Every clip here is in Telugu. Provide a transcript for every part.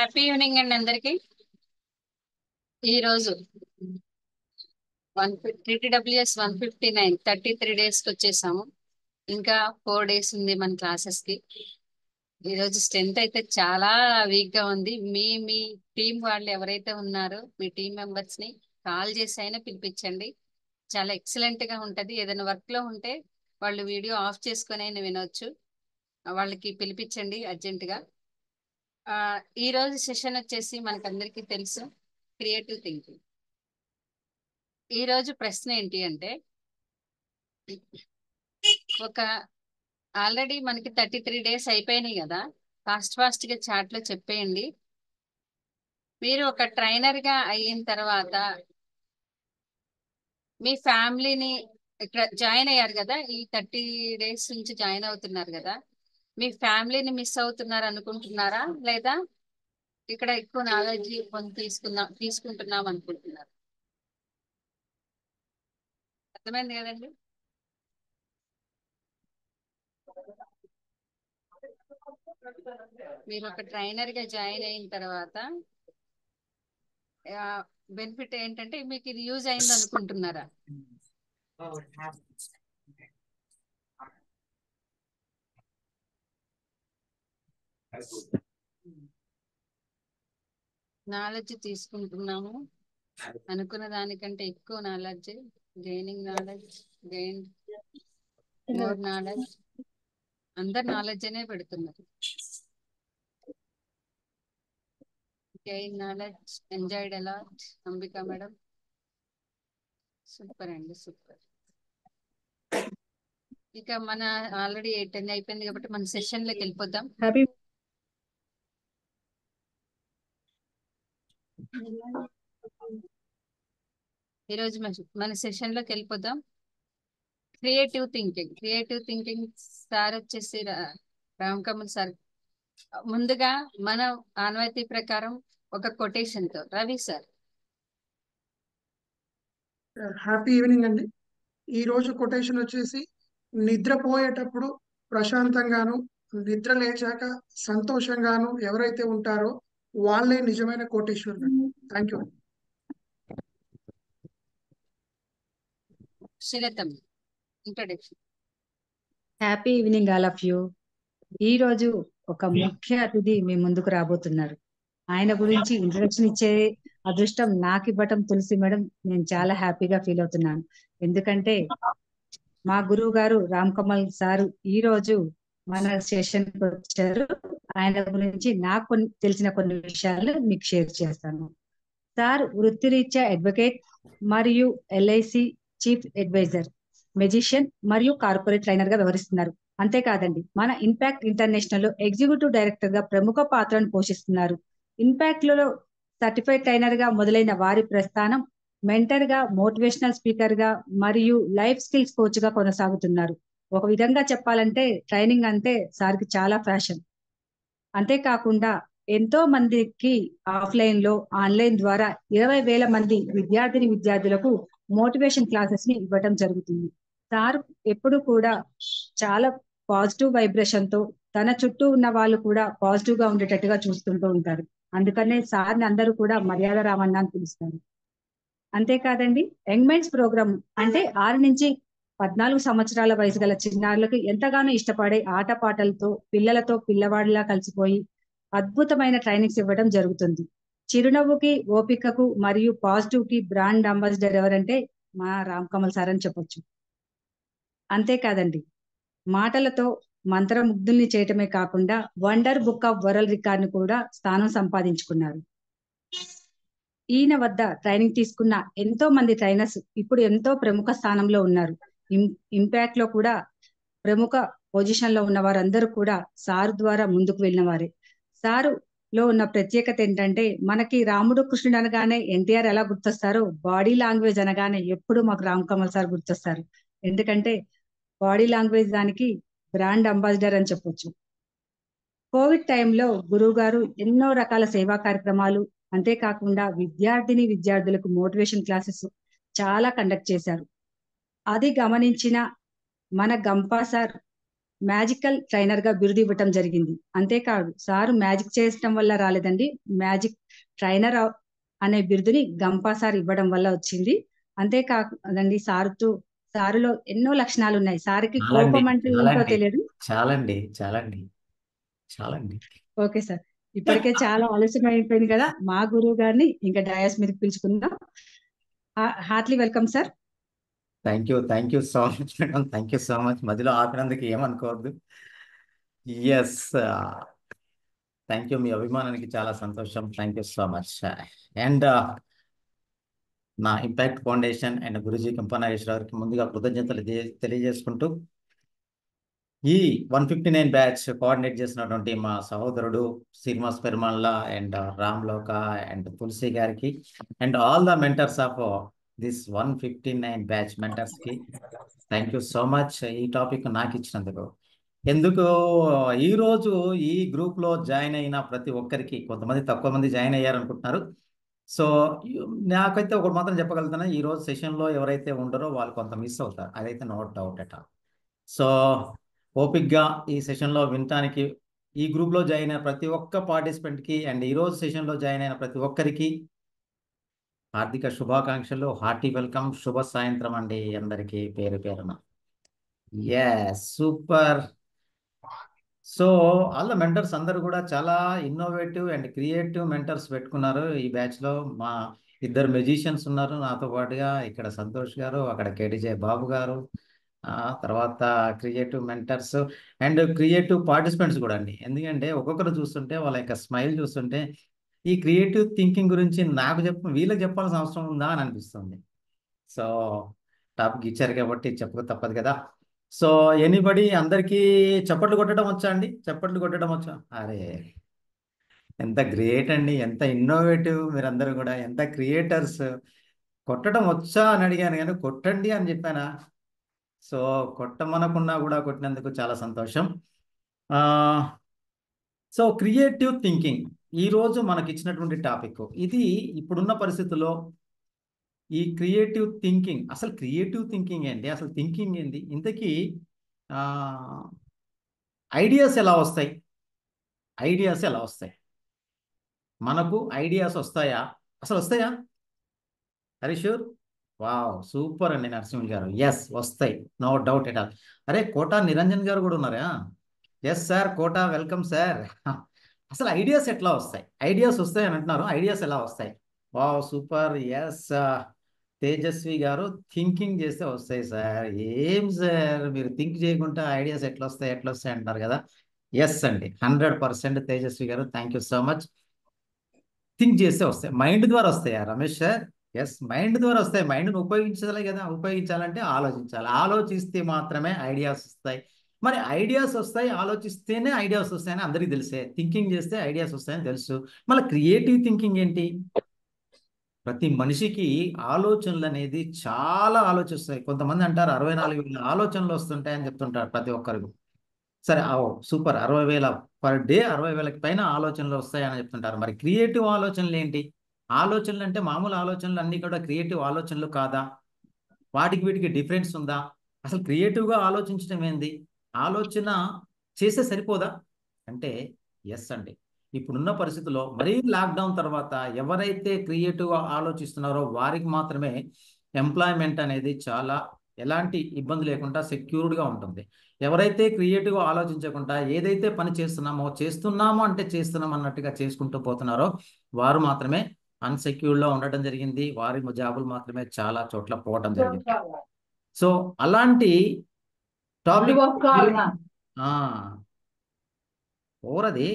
హ్యాపీ ఈవినింగ్ అండి అందరికి. ఈ రోజు TTWS 159 33 days కి వచ్చేసాము. ఇంకా 4 days ఉంది మన క్లాసెస్ కి. ఈ రోజు స్ట్రెంత్ అయితే చాలా వీక్ గా ఉంది. మీ టీం వాళ్ళు ఎవరైతే ఉన్నారో మీ టీం మెంబర్స్ ని కాల్ చేసి అయినా పిలిపించండి. చాలా ఎక్సలెంట్ గా ఉంటది. ఏదైనా వర్క్ లో ఉంటే వాళ్ళు వీడియో ఆఫ్ చేసుకొని అయినా వినొచ్చు. వాళ్ళకి పిలిపించండి అర్జెంట్ గా. ఈ రోజు సెషన్ వచ్చేసి మనకందరికీ తెలుసు, క్రియేటివ్ థింకింగ్. ఈ రోజు ప్రశ్న ఏంటి అంటే, ఒక ఆల్రెడీ మనకి 33 days అయిపోయినాయి కదా, ఫాస్ట్ గా చాట్ లో చెప్పేయండి. మీరు ఒక ట్రైనర్ గా అయిన తర్వాత మీ ఫ్యామిలీని ఇక్కడ జాయిన్ అయ్యారు కదా, ఈ 30 days నుంచి జాయిన్ అవుతున్నారు కదా, మీ ఫ్యామిలీని మిస్ అవుతున్నారు అనుకుంటున్నారా, లేదా ఇక్కడ ఎక్కువ నాలెడ్జ్ తీసుకుంటున్నాం అనుకుంటున్నారు? అర్థమైంది కదండి? మీరు ఒక ట్రైనర్ గా జాయిన్ అయిన తర్వాత బెనిఫిట్ ఏంటంటే మీకు ఇది యూజ్ అయింది అనుకుంటున్నారా? నాలెడ్జ్ తీసుకుంటున్నాము, అనుకున్న దానికంటే ఎక్కువ knowledge, gaining knowledge, gain more knowledge. అందరు నాలెడ్జ్ అనే పెడుతున్నారు. Gain knowledge, enjoyed a lot. Ambika madam super అండి, సూపర్. ఇక మన ఆల్రెడీ 10 అయిపోయింది కాబట్టి మన సెషన్ లోకి వెళ్ళిపోదాం. హ్యాపీ ఈరోజు మన సెషన్ లోకి వెళ్ళిపోదాం. క్రియేటివ్ థింకింగ్ సార్ వచ్చేసి రామ్ కమల్ సార్. ముందుగా మన ఆనవాయితీ ప్రకారం ఒక కొటేషన్ తో రవి సార్. హ్యాపీ ఈవినింగ్ అండి. ఈ రోజు కొటేషన్ వచ్చేసి, నిద్రపోయేటప్పుడు ప్రశాంతంగాను, నిద్ర లేచాక సంతోషంగాను ఎవరైతే ఉంటారో వాళ్ళే నిజమైన కోటేశ్వరులు. Thank you. శ్రీలతం introduction. Happy evening all of you. ఈ రోజు ఒక ముఖ్య అతిథి మీ ముందుకు రాబోతున్నారు. ఆయన గురించి ఇంట్రొడక్షన్ ఇచ్చే అదృష్టం నాకు ఇవ్వటం తులసి మేడం, నేను చాలా హ్యాపీగా ఫీల్ అవుతున్నాను. ఎందుకంటే మా గురువు గారు రామ్ కమల్ సారు ఈ రోజు మన సెషన్ వచ్చారు. ఆయన గురించి నాకు తెలిసిన కొన్ని విషయాలు మీకు షేర్ చేస్తాను. సార్ వృత్తిరీత్యా అడ్వకేట్ మరియు LIC చీఫ్ అడ్వైజర్, మెజిషియన్ మరియు కార్పొరేట్ ట్రైనర్ గా వ్యవహరిస్తున్నారు. అంతేకాదండి, మన ఇంపాక్ట్ ఇంటర్నేషనల్ లో ఎగ్జిక్యూటివ్ డైరెక్టర్ గా ప్రముఖ పాత్రను పోషిస్తున్నారు. ఇంపాక్ట్ లో సర్టిఫైడ్ ట్రైనర్ గా మొదలైన వారి ప్రస్థానం మెంటర్ గా, మోటివేషనల్ స్పీకర్ గా మరియు లైఫ్ స్కిల్స్ కోచ్ గా కొనసాగుతున్నారు. ఒక విధంగా చెప్పాలంటే ట్రైనింగ్ అంటే సార్కి చాలా ఫ్యాషన్. అంతేకాకుండా ఎంతో మందికి ఆఫ్లైన్ లో, ఆన్లైన్ ద్వారా 20,000 మంది విద్యార్థులకు మోటివేషన్ క్లాసెస్ ని ఇవ్వటం జరుగుతుంది. సార్ ఎప్పుడు కూడా చాలా పాజిటివ్ వైబ్రేషన్ తో తన చుట్టూ ఉన్న వాళ్ళు కూడా పాజిటివ్ గా ఉండేటట్టుగా చూస్తుంటూ ఉంటారు. అందుకనే సార్ని అందరూ కూడా మర్యాద రామన్న అని పిలుస్తారు. అంతేకాదండి, యంగ్ మైండ్స్ ప్రోగ్రామ్ అంటే 6 నుంచి 14 సంవత్సరాల వయసు గల చిన్నారులకు ఎంతగానో ఇష్టపడే ఆటపాటలతో పిల్లలతో పిల్లవాడిలా కలిసిపోయి అద్భుతమైన ట్రైనింగ్స్ ఇవ్వడం జరుగుతుంది. చిరునవ్వుకి, ఓపికకు మరియు పాజిటివ్ కి బ్రాండ్ అంబాసిడర్ ఎవరంటే మా రామ్ కమల్ సార్ అని చెప్పొచ్చు. అంతేకాదండి, మాటలతో మంత్రముగ్ధుల్ని చేయటమే కాకుండా wonder book of world record ను కూడా స్థానం సంపాదించుకున్నారు. ఈయన వద్ద ట్రైనింగ్ తీసుకున్న ఎంతో మంది ట్రైనర్స్ ఇప్పుడు ఎంతో ప్రముఖ స్థానంలో ఉన్నారు. ఇంపాక్ట్ లో కూడా ప్రముఖ పొజిషన్ లో ఉన్న వారందరూ కూడా సార్ ద్వారా ముందుకు వెళ్ళిన వారే. సారు లో ఉన్న ప్రత్యేకత ఏంటంటే, మనకి రాముడు కృష్ణుడు అనగానే NTR ఎలా గుర్తొస్తారో, బాడీ లాంగ్వేజ్ అనగానే ఎప్పుడు మాకు రామ్ కమల్ సార్ గుర్తొస్తారు. ఎందుకంటే బాడీ లాంగ్వేజ్ దానికి బ్రాండ్ అంబాసిడర్ అని చెప్పొచ్చు. కోవిడ్ టైంలో గురువు గారు ఎన్నో రకాల సేవా కార్యక్రమాలు, అంతేకాకుండా విద్యార్థులకు మోటివేషన్ క్లాసెస్ చాలా కండక్ట్ చేశారు. అది గమనించిన మన గంపా సార్ మ్యాజికల్ ట్రైనర్ గా బిరుదు ఇవ్వటం జరిగింది. అంతేకాదు సారు మ్యాజిక్ చేయడం వల్ల రాలేదండి, మ్యాజిక్ ట్రైనర్ అనే బిరుదుని గంపా సార్ ఇవ్వడం వల్ల వచ్చింది. అంతేకాదండి సారులో ఎన్నో లక్షణాలు ఉన్నాయి. సార్కి చాలండి కోపం అంటే ఏంటో చాలండి తెలియదు. చాలండి చాలండి చాలండి. ఓకే సార్, ఇప్పటికే చాలా ఆలస్యం అయిపోయింది కదా, మా గురువు గారిని ఇంకా డయాస్ మీదకి పిలుచుకుందాం. Heartly welcome sir. Thank you so much madam, thank you so much. మధ్యలో ఆపినందుకు ఏమనుకోవద్దు. Yes, thank you. మీ అభిమానానికి చాలా సంతోషం. Thank you so much. And నా ఇంపాక్ట్ ఫౌండేషన్ అండ్ గురుజీ కంపనాగేశ్వర గారికి ముందుగా కృతజ్ఞతలు తెలియజేసుకుంటూ, ఈ 159 బ్యాచ్ కోఆర్డినేట్ చేసినటువంటి మా సహోదరుడు శ్రీనివాస్ పెరుమాళ్ళ అండ్ రామ్ లోక అండ్ తులసి గారికి and all the mentors of this 159 batch mentors కి థ్యాంక్ యూ సో మచ్ ఈ టాపిక్ నాకు ఇచ్చినందుకు. ఎందుకు ఈ రోజు ఈ గ్రూప్ లో జాయిన్ అయిన ప్రతి ఒక్కరికి, కొంతమంది తక్కువ మంది జాయిన్ అయ్యారు అనుకుంటున్నారు. సో నాకైతే ఒకటి మాత్రం చెప్పగలుగుతాను, ఈ రోజు సెషన్ లో ఎవరైతే ఉండరో వాళ్ళు కొంత మిస్ అవుతారు, అదైతే నో డౌట్ అట. సో ఓపిక్గా ఈ సెషన్ లో వినటానికి ఈ గ్రూప్ లో జాయిన్ అయిన ప్రతి ఒక్క పార్టిసిపెంట్ కి అండ్ ఈ రోజు సెషన్ లో జాయిన్ అయిన ప్రతి ఒక్కరికి హార్దిక శుభాకాంక్షలు, హార్టీ వెల్కమ్, శుభ సాయంత్రం అండి అందరికీ పేరు పేరున. Super. So all the mentors అందరూ కూడా చాలా ఇన్నోవేటివ్ అండ్ క్రియేటివ్ మెంటర్స్ పెట్టుకున్నారు ఈ బ్యాచ్ లో. మా ఇద్దరు మెజిషియన్స్ ఉన్నారు నాతో పాటుగా, ఇక్కడ సంతోష్ గారు, అక్కడ కేటీజే బాబు గారు, తర్వాత creative mentors and creative participants కూడా అండి. ఎందుకంటే ఒక్కొక్కరు చూస్తుంటే వాళ్ళ యొక్క స్మైల్ చూస్తుంటే ఈ క్రియేటివ్ థింకింగ్ గురించి వీళ్ళకి చెప్పాల్సిన అవసరం ఉందా అని అనిపిస్తుంది. సో టాపిక్ ఇచ్చారు కాబట్టి చెప్పక తప్పదు కదా. సో ఎనీబడి, అందరికీ చప్పట్లు కొట్టడం వచ్చా అండి? చప్పట్లు కొట్టడం వచ్చా? అరే ఎంత గ్రేట్ అండి, ఎంత ఇన్నోవేటివ్ మీరందరూ కూడా, ఎంత క్రియేటర్స్. కొట్టడం వచ్చా అని అడిగాను కానీ కొట్టండి అని చెప్పానా? సో కొట్టమనకున్నా కూడా కొట్టినందుకు చాలా సంతోషం. సో క్రియేటివ్ థింకింగ్ ఈరోజు మనకి ఇచ్చినటువంటి టాపిక్ ఇది. ఇప్పుడున్న పరిస్థితుల్లో ఈ క్రియేటివ్ థింకింగ్, అసలు క్రియేటివ్ థింకింగ్ ఏంటి, అసలు థింకింగ్ ఏంటి, ఇంతకీ ఐడియాస్ ఎలా వస్తాయి, ఐడియాస్ ఎలా వస్తాయి, మనకు ఐడియాస్ వస్తాయా, అసలు వస్తాయా? హరీషూర్ వావ్, సూపర్ అండి నరసింహులు గారు. ఎస్ వస్తాయి, నో డౌట్ ఎట్ ఆల్. అరే కోటా నిరంజన్ గారు కూడా ఉన్నారా? Yes sir, Kota welcome sir. అసలు ఐడియాస్ ఎట్లా వస్తాయి, ఐడియాస్ వస్తాయి అని అంటున్నారు, ఐడియాస్ ఎలా వస్తాయి? Wow super. ఎస్ తేజస్వి గారు, థింకింగ్ చేస్తే వస్తాయి సార్. ఏం సార్ మీరు థింక్ చేయకుండా ఐడియాస్ ఎట్లా వస్తాయి అంటున్నారు కదా. ఎస్ అండి, 100% తేజస్వి గారు, thank you so much. Think చేస్తే వస్తాయి, మైండ్ ద్వారా వస్తాయా రమేష్ సార్? ఎస్ మైండ్ ద్వారా వస్తాయి. మైండ్ను ఉపయోగించాలి కదా, ఉపయోగించాలంటే ఆలోచించాలి, ఆలోచిస్తే మాత్రమే ఐడియాస్ వస్తాయి. మరి ఐడియాస్ వస్తాయి, ఆలోచిస్తేనే ఐడియాస్ వస్తాయని అందరికీ తెలిసే, థింకింగ్ చేస్తే ఐడియాస్ వస్తాయని తెలుసు. మళ్ళీ క్రియేటివ్ థింకింగ్ ఏంటి? ప్రతి మనిషికి ఆలోచనలు అనేది చాలా ఆలోచిస్తాయి. కొంతమంది అంటారు 64,000 ఆలోచనలు వస్తుంటాయని చెప్తుంటారు ప్రతి ఒక్కరికి. సరే సూపర్, 60,000 పర్ డే, 60,000కి పైన ఆలోచనలు వస్తాయని చెప్తుంటారు. మరి క్రియేటివ్ ఆలోచనలు ఏంటి? ఆలోచనలు అంటే మామూలు ఆలోచనలు అన్నీ కూడా క్రియేటివ్ ఆలోచనలు కాదా? వాటికి వీటికి డిఫరెన్స్ ఉందా? అసలు క్రియేటివ్గా ఆలోచించడం ఏంది? ఆలోచన చేస్తే సరిపోదా అంటే ఎస్ అండి. ఇప్పుడున్న పరిస్థితుల్లో మరీ లాక్డౌన్ తర్వాత ఎవరైతే క్రియేటివ్గా ఆలోచిస్తున్నారో వారికి మాత్రమే ఎంప్లాయ్మెంట్ అనేది చాలా ఎలాంటి ఇబ్బంది లేకుండా సెక్యూర్డ్గా ఉంటుంది. ఎవరైతే క్రియేటివ్గా ఆలోచించకుండా ఏదైతే పని చేస్తున్నామో అంటే చేస్తున్నాం అన్నట్టుగా చేసుకుంటూ పోతున్నారో వారు మాత్రమే అన్సెక్యూర్డ్లో ఉండటం జరిగింది. వారి జాబులు మాత్రమే చాలా చోట్ల పోవటం జరిగింది. సో అలాంటి టాపిక్ ఓరది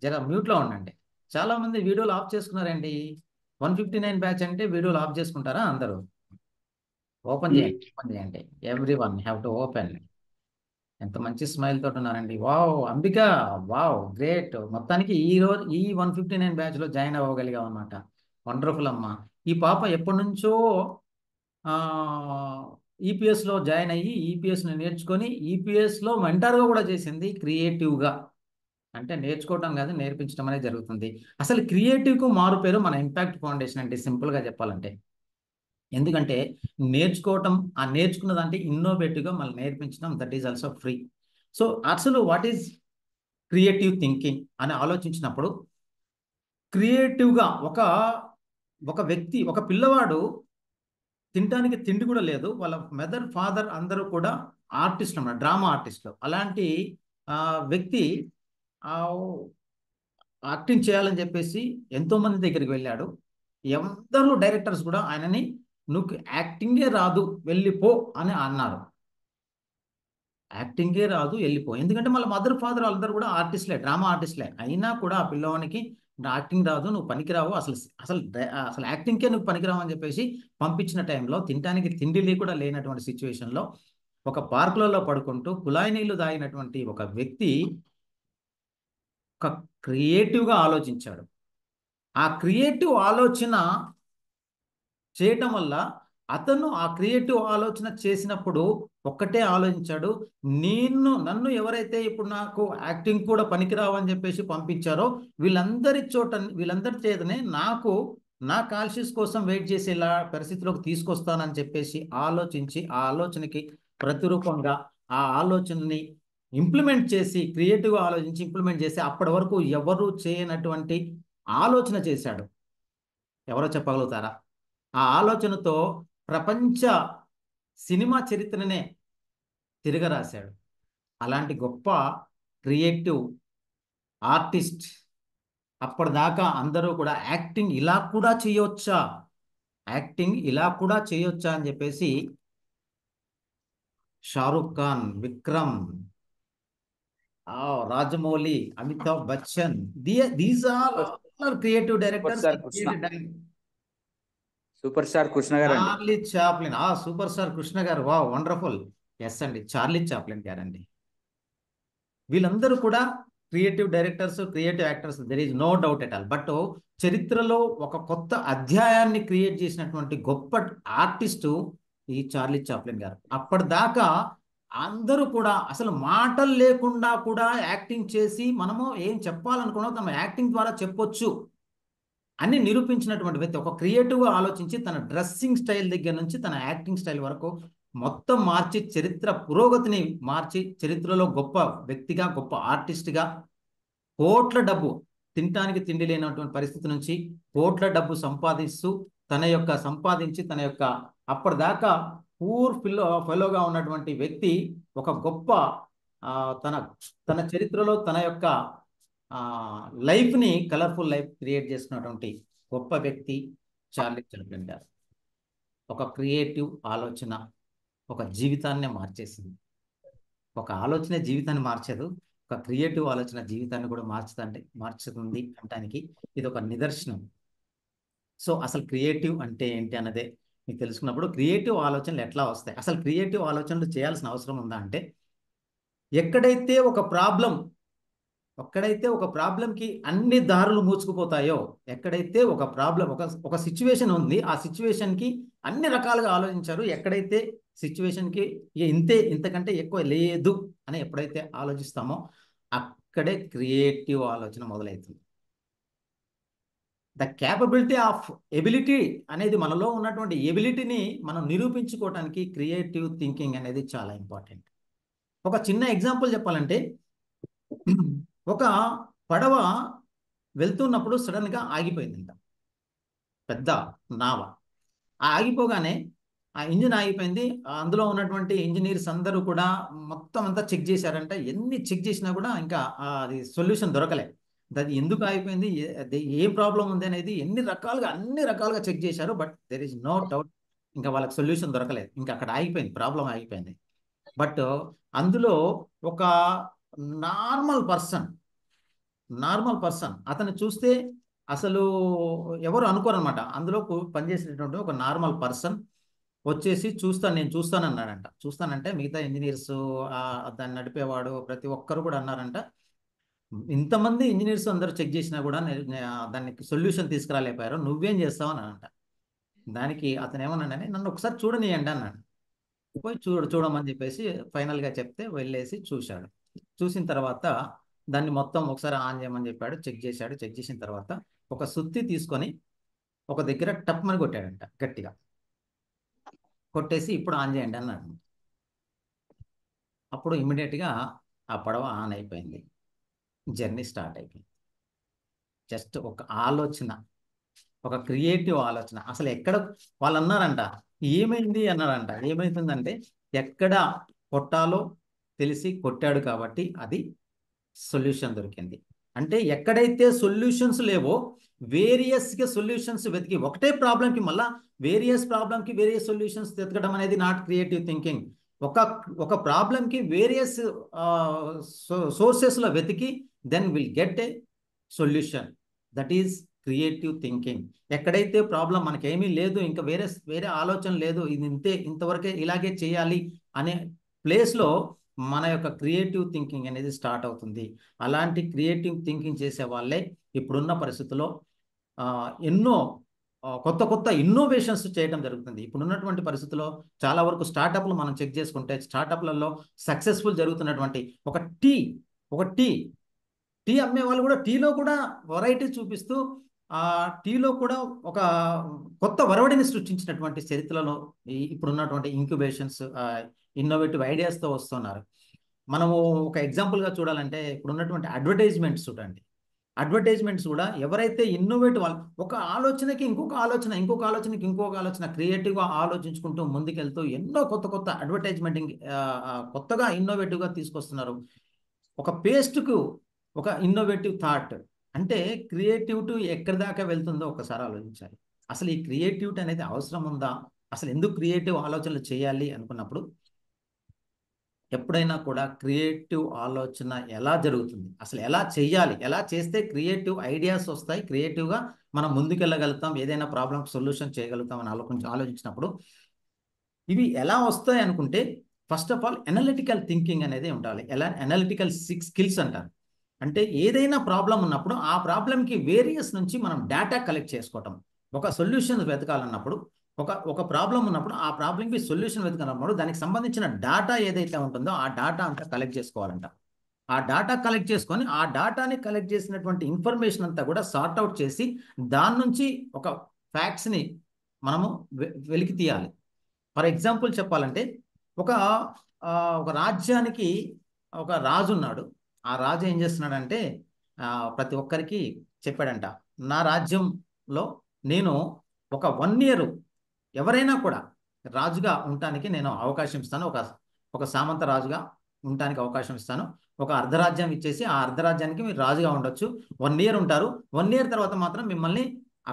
జర మ్యూట్లో ఉండండి. చాలా మంది వీడియోలు ఆఫ్ చేసుకున్నారండి. 159 బ్యాచ్ అంటే వీడియోలు ఆఫ్ చేసుకుంటారా? అందరూ ఓపెన్ చేయండి. Everyone have to open. ఎంత మంచి స్మైల్ తోటి ఉన్నారండి. Wow Ambika, wow great. మొత్తానికి ఈ రోజు ఈ 159 బ్యాచ్ లో జాయిన్ అవ్వగలిగాం అనమాట. వండర్ఫుల్ అమ్మా. ఈ పాప ఎప్పటి నుంచో ఈపీఎస్ లో జాయిన్ అయ్యి ఈపీఎస్ ని నేర్చుకొని ఈపీఎస్ లో మెంటర్గా కూడా చేసింది. క్రియేటివ్గా అంటే నేర్చుకోవటం కాదు, నేర్పించడం అనేది జరుగుతుంది. అసలు క్రియేటివ్కు మారు పేరు మన ఇంపాక్ట్ ఫౌండేషన్ అంటే, సింపుల్గా చెప్పాలంటే. ఎందుకంటే నేర్చుకోవటం, ఆ నేర్చుకున్నదంటే ఇన్నోవేటివ్గా మళ్ళీ నేర్పించడం, that is also free. So అసలు వాట్ ఈజ్ క్రియేటివ్ థింకింగ్ అని ఆలోచించినప్పుడు, క్రియేటివ్గా ఒక వ్యక్తి, ఒక పిల్లవాడు తినడానికి తిండి కూడా లేదు, వాళ్ళ మదర్ ఫాదర్ అందరూ కూడా ఆర్టిస్టులు అన్నమాట, డ్రామా ఆర్టిస్టులు. అలాంటి వ్యక్తి యాక్టింగ్ చేయాలని చెప్పేసి ఎంతో మంది దగ్గరికి వెళ్ళాడు. ఎందరూ డైరెక్టర్స్ కూడా ఆయనని నువ్వు యాక్టింగే రాదు వెళ్ళిపో అని అన్నారు. యాక్టింగే రాదు వెళ్ళిపో, ఎందుకంటే మళ్ళీ మదర్ ఫాదర్ వాళ్ళందరూ కూడా ఆర్టిస్టులే, డ్రామా ఆర్టిస్టులే. అయినా కూడా ఆ పిల్లవానికి యాక్టింగ్ రాదు, నువ్వు పనికిరావు, అసలు అసలు అసలు యాక్టింగ్కే నువ్వు పనికిరావు అని చెప్పేసి పంపించిన టైంలో, తినడానికి తిండి కూడా లేనటువంటి సిచ్యువేషన్లో ఒక పార్కులలో పడుకుంటూ కుళాయి నీళ్లు తాగినటువంటి ఒక వ్యక్తి ఒక క్రియేటివ్గా ఆలోచించాడు. ఆ క్రియేటివ్ ఆలోచన చేయటం వల్ల అతను ఆ క్రియేటివ్ ఆలోచన చేసినప్పుడు ఒక్కటే ఆలోచించాడు, నన్ను ఎవరైతే ఇప్పుడు నాకు యాక్టింగ్ కూడా పనికిరావు అని చెప్పేసి పంపించారో వీళ్ళందరి చేతనే నా కాల్షియస్ కోసం వెయిట్ చేసేలా పరిస్థితిలోకి తీసుకొస్తానని చెప్పేసి ఆలోచించి, ఆ ఆలోచనకి ప్రతిరూపంగా ఆ ఆలోచనని ఇంప్లిమెంట్ చేసి, క్రియేటివ్గా ఆలోచించి ఇంప్లిమెంట్ చేసి అప్పటి వరకు ఎవరు చేయనటువంటి ఆలోచన చేశాడు. ఎవరో చెప్పగలుగుతారా? ఆ ఆలోచనతో ప్రపంచ సినిమా చరిత్రనే తిరగరాశాడు. అలాంటి గొప్ప క్రియేటివ్ ఆర్టిస్ట్. అప్పటిదాకా అందరూ కూడా యాక్టింగ్ ఇలా కూడా చేయొచ్చా అని చెప్పేసి Shahrukh Khan, Vikram, Rajamouli, Amitabh Bachchan, these are creative directors. Superstar Krishna గారు అండి. Charlie Chaplin, superstar Krishna గారు, వావ్ వండర్ఫుల్. ఎస్ అండి, చార్లీ చాప్లిన్ గారండి. వీళ్ళందరూ కూడా creative directors, creative actors, there is no doubt at all. But చరిత్రలో ఒక కొత్త అధ్యాయాన్ని క్రియేట్ చేసినటువంటి గొప్ప ఆర్టిస్టు ఈ చార్లీ చాప్లిన్ గారు. అప్పటిదాకా అందరూ కూడా అసలు మాటలు లేకుండా కూడా యాక్టింగ్ చేసి, మనము ఏం చెప్పాలనుకున్నా తమ యాక్టింగ్ ద్వారా చెప్పొచ్చు అని నిరూపించినటువంటి వ్యక్తి. ఒక క్రియేటివ్గా ఆలోచించి తన డ్రెస్సింగ్ స్టైల్ దగ్గర నుంచి తన యాక్టింగ్ స్టైల్ వరకు మొత్తం మార్చి, చరిత్ర పురోగతిని మార్చి, చరిత్రలో గొప్ప వ్యక్తిగా, గొప్ప ఆర్టిస్ట్గా, కోట్ల డబ్బు, తినటానికి తిండి లేనటువంటి పరిస్థితి నుంచి కోట్ల డబ్బు సంపాదించి తన యొక్క అప్పటిదాకా పూర్ ఫెలోగా ఉన్నటువంటి వ్యక్తి ఒక గొప్ప తన చరిత్రలో తన యొక్క లైఫ్ని, కలర్ఫుల్ లైఫ్ క్రియేట్ చేసినటువంటి గొప్ప వ్యక్తి చార్లీ చాప్లిన్ గారు. ఒక క్రియేటివ్ ఆలోచన ఒక జీవితాన్నే మార్చేసింది. ఒక ఆలోచన జీవితాన్ని మార్చదు, ఒక క్రియేటివ్ ఆలోచన జీవితాన్ని కూడా మార్చుతుంది అనడానికి ఇది ఒక నిదర్శనం. సో అసలు క్రియేటివ్ అంటే ఏంటి అన్నదే మీకు తెలుసుకున్నప్పుడు క్రియేటివ్ ఆలోచనలు ఎట్లా వస్తాయి, అసలు క్రియేటివ్ ఆలోచనలు చేయాల్సిన అవసరం ఉందా అంటే, ఎక్కడైతే ఒక ప్రాబ్లంకి అన్ని దారులు మూసుకుపోతాయో, ఎక్కడైతే ఒక ప్రాబ్లం, ఒక సిచ్యువేషన్ ఉంది, ఆ సిచ్యువేషన్కి అన్ని రకాలుగా ఆలోచించారు, ఎక్కడైతే సిచ్యువేషన్కి ఇంతకంటే ఎక్కువ లేదు అని ఎప్పుడైతే ఆలోచిస్తామో అక్కడే క్రియేటివ్ ఆలోచన మొదలవుతుంది. ద క్యాపబిలిటీ ఆఫ్ ఎబిలిటీ అనేది, మనలో ఉన్నటువంటి ఎబిలిటీని మనం నిరూపించుకోవడానికి క్రియేటివ్ థింకింగ్ అనేది చాలా ఇంపార్టెంట్. ఒక చిన్న ఎగ్జాంపుల్ చెప్పాలంటే, ఒక పడవ వెళ్తున్నప్పుడు సడన్గా ఆగిపోయిందంట, పెద్ద నావ. ఆగిపోగానే ఆ ఇంజిన్ ఆగిపోయింది. అందులో ఉన్నటువంటి ఇంజనీర్స్ అందరూ కూడా మొత్తం అంతా చెక్ చేశారంట. ఎన్ని చెక్ చేసినా కూడా ఇంకా అది సొల్యూషన్ దొరకలే. అది ఎందుకు ఆగిపోయింది, ఏ ప్రాబ్లం ఉంది అనేది అన్ని రకాలుగా చెక్ చేశారు. But there is no doubt, ఇంకా వాళ్ళకి సొల్యూషన్ దొరకలేదు, ఇంకా అక్కడ ఆగిపోయింది, ప్రాబ్లం ఆగిపోయింది. బట్ అందులో ఒక నార్మల్ పర్సన్ అతను చూస్తే అసలు ఎవరు అనుకోరనమాట. అందులో పనిచేసేటటువంటి ఒక నార్మల్ పర్సన్ వచ్చేసి నేను చూస్తానన్నాడంట. చూస్తానంటే మిగతా ఇంజనీర్స్, దాన్ని నడిపేవాడు, ప్రతి ఒక్కరు కూడా అన్నారంట, ఇంతమంది ఇంజనీర్స్ అందరూ చెక్ చేసినా కూడా దానికి సొల్యూషన్ తీసుకురాలేకపోయారు, నువ్వేం చేస్తావు అని అంట. దానికి అతను ఏమన్నాడని, నన్ను ఒకసారి చూడనియండి అన్నాడు. పోయి చూడమని చెప్పేసి ఫైనల్గా చెప్తే వెళ్ళేసి చూశాడు. చూసిన తర్వాత దాన్ని మొత్తం ఒకసారి ఆన్ చేయమని చెప్పాడు. చెక్ చేసిన తర్వాత ఒక సుత్తి తీసుకొని ఒక దగ్గర టప్మని కొట్టాడంట, గట్టిగా కొట్టేసి ఇప్పుడు ఆన్ చేయండి అన్నాడు. అప్పుడు ఇమ్మీడియట్గా ఆ పడవ ఆన్ అయిపోయింది, జర్నీ స్టార్ట్ అయిపోయింది. జస్ట్ ఒక ఆలోచన, ఒక క్రియేటివ్ ఆలోచన. అసలు ఎక్కడ వాళ్ళు అన్నారంట, ఏమైంది అన్నారంట. ఏమైతుందంటే ఎక్కడ కొట్టాలో తెలిసి కొట్టాడు కాబట్టి అది సొల్యూషన్ దొరికింది. అంటే ఎక్కడైతే సొల్యూషన్స్ లేవో వేరియస్గా సొల్యూషన్స్ వెతికి ఒకటే ప్రాబ్లంకి మళ్ళా వేరియస్ ప్రాబ్లంకి వేరియస్ సొల్యూషన్స్ వెతకడం అనేది నాట్ క్రియేటివ్ థింకింగ్. ఒక ప్రాబ్లంకి వేరియస్ సోర్సెస్లో వెతికి then will get a solution. That is creative thinking. ఎక్కడైతే ప్రాబ్లం మనకేమీ లేదు, ఇంకా వేరే ఆలోచన లేదు, ఇది ఇంతవరకే ఇలాగే చేయాలి అనే ప్లేస్లో మన యొక్క క్రియేటివ్ థింకింగ్ అనేది స్టార్ట్ అవుతుంది. అలాంటి క్రియేటివ్ థింకింగ్ చేసే వాళ్ళే ఇప్పుడున్న పరిస్థితుల్లో ఎన్నో కొత్త కొత్త ఇన్నోవేషన్స్ చేయడం జరుగుతుంది. ఇప్పుడున్నటువంటి పరిస్థితుల్లో చాలా వరకు స్టార్టప్లు మనం చెక్ చేసుకుంటే స్టార్టప్లలో సక్సెస్ఫుల్ జరుగుతున్నటువంటి ఒక టీ అమ్మే వాళ్ళు కూడా టీలో కూడా వెరైటీ చూపిస్తూ ఆ టీలో కూడా ఒక కొత్త వరవడిని సృష్టించినటువంటి చరిత్రలో ఇప్పుడున్నటువంటి ఇంక్యుబేషన్స్ ఇన్నోవేటివ్ ఐడియాస్తో వస్తున్నారు. మనము ఒక ఎగ్జాంపుల్గా చూడాలంటే ఇప్పుడున్నటువంటి అడ్వర్టైజ్మెంట్స్ చూడండి. అడ్వర్టైజ్మెంట్స్ కూడా ఎవరైతే ఇన్నోవేటివ్ ఒక ఆలోచనకి ఇంకొక ఆలోచనకి ఇంకొక ఆలోచన క్రియేటివ్గా ఆలోచించుకుంటూ ముందుకెళ్తూ ఎన్నో కొత్త అడ్వర్టైజ్మెంట్ కొత్తగా ఇన్నోవేటివ్గా తీసుకొస్తున్నారు. ఒక పేస్ట్కు ఒక ఇన్నోవేటివ్ థాట్, అంటే క్రియేటివిటీ ఎక్కడి దాకా వెళ్తుందో ఒకసారి ఆలోచించాలి. అసలు ఈ క్రియేటివిటీ అనేది అవసరం ఉందా, అసలు ఎందుకు క్రియేటివ్ ఆలోచనలు చేయాలి అనుకున్నప్పుడు ఎప్పుడైనా కూడా క్రియేటివ్ ఆలోచన ఎలా జరుగుతుంది, అసలు ఎలా చేయాలి, ఎలా చేస్తే క్రియేటివ్ ఐడియాస్ వస్తాయి, క్రియేటివ్గా మనం ముందుకెళ్ళగలుగుతాం, ఏదైనా ప్రాబ్లం సొల్యూషన్ చేయగలుగుతాం అని ఆలోచించినప్పుడు ఇవి ఎలా వస్తాయి అనుకుంటే first of all analytical thinking అనేది ఉండాలి. అనలిటికల్ స్కిల్స్ అంటారు. అంటే ఏదైనా ప్రాబ్లం ఉన్నప్పుడు ఆ ప్రాబ్లంకి వేరియస్ నుంచి మనం డేటా కలెక్ట్ చేసుకోవటం. ఒక సొల్యూషన్ వెతకాలన్నప్పుడు ఒక ప్రాబ్లం ఉన్నప్పుడు ఆ ప్రాబ్లంకి సొల్యూషన్ వెతకాలన్నప్పుడు దానికి సంబంధించిన డేటా ఏదైతే ఉంటుందో ఆ డేటా అంతా కలెక్ట్ చేసుకోవాలంట. ఆ డేటా కలెక్ట్ చేసుకొని ఆ డేటాని కలెక్ట్ చేసినటువంటి ఇన్ఫర్మేషన్ అంతా కూడా సార్ట్అవుట్ చేసి దాని నుంచి ఒక ఫ్యాక్ట్స్ని మనము వెలికి తీయాలి. ఫర్ ఎగ్జాంపుల్ చెప్పాలంటే ఒక రాజ్యానికి ఒక రాజు ఉన్నాడు. ఆ రాజు ఏం చేస్తున్నాడంటే ప్రతి ఒక్కరికి చెప్పాడంట, నా రాజ్యంలో నేను ఒక 1 year ఎవరైనా కూడా రాజుగా ఉండటానికి నేను అవకాశం ఇస్తాను, ఒక సామంత రాజుగా ఉండటానికి అవకాశం ఇస్తాను, ఒక అర్ధరాజ్యం ఇచ్చేసి ఆ అర్ధరాజ్యానికి మీరు రాజుగా ఉండొచ్చు, 1 year ఉంటారు, 1 year తర్వాత మాత్రం మిమ్మల్ని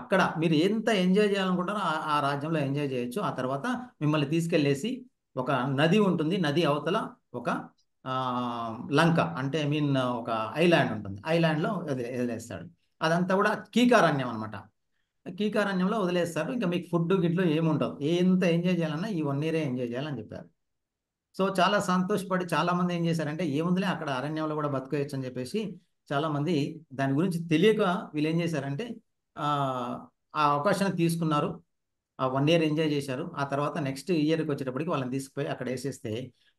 అక్కడ మీరు ఎంత ఎంజాయ్ చేయాలనుకుంటారో ఆ రాజ్యంలో ఎంజాయ్ చేయొచ్చు. ఆ తర్వాత మిమ్మల్ని తీసుకెళ్ళేసి ఒక నది ఉంటుంది, నది అవతల ఒక లంక అంటే ఒక ఐలాండ్ ఉంటుంది, ఐలాండ్లో వదిలేస్తాడు. అదంతా కూడా కీకారణ్యం అనమాట. కీకారణ్యంలో వదిలేస్తారు. ఇంకా మీకు ఫుడ్ గిట్లు ఏముండవు, ఎంత ఎంజాయ్ చేయాలన్నా ఈ 1 year ఎంజాయ్ చేయాలని చెప్పారు. సో చాలా సంతోషపడి చాలామంది ఏం చేశారంటే ఏముందిలే అక్కడ అరణ్యంలో కూడా బతుకోవచ్చు అని చెప్పేసి చాలామంది దాని గురించి తెలియక వీళ్ళు ఏం చేశారంటే ఆ అవకాశాన్ని తీసుకున్నారు. ఆ 1 year ఎంజాయ్ చేశారు. ఆ తర్వాత నెక్స్ట్ ఇయర్కి వచ్చేటప్పటికి వాళ్ళని తీసుకుపోయి అక్కడ వేసేస్తే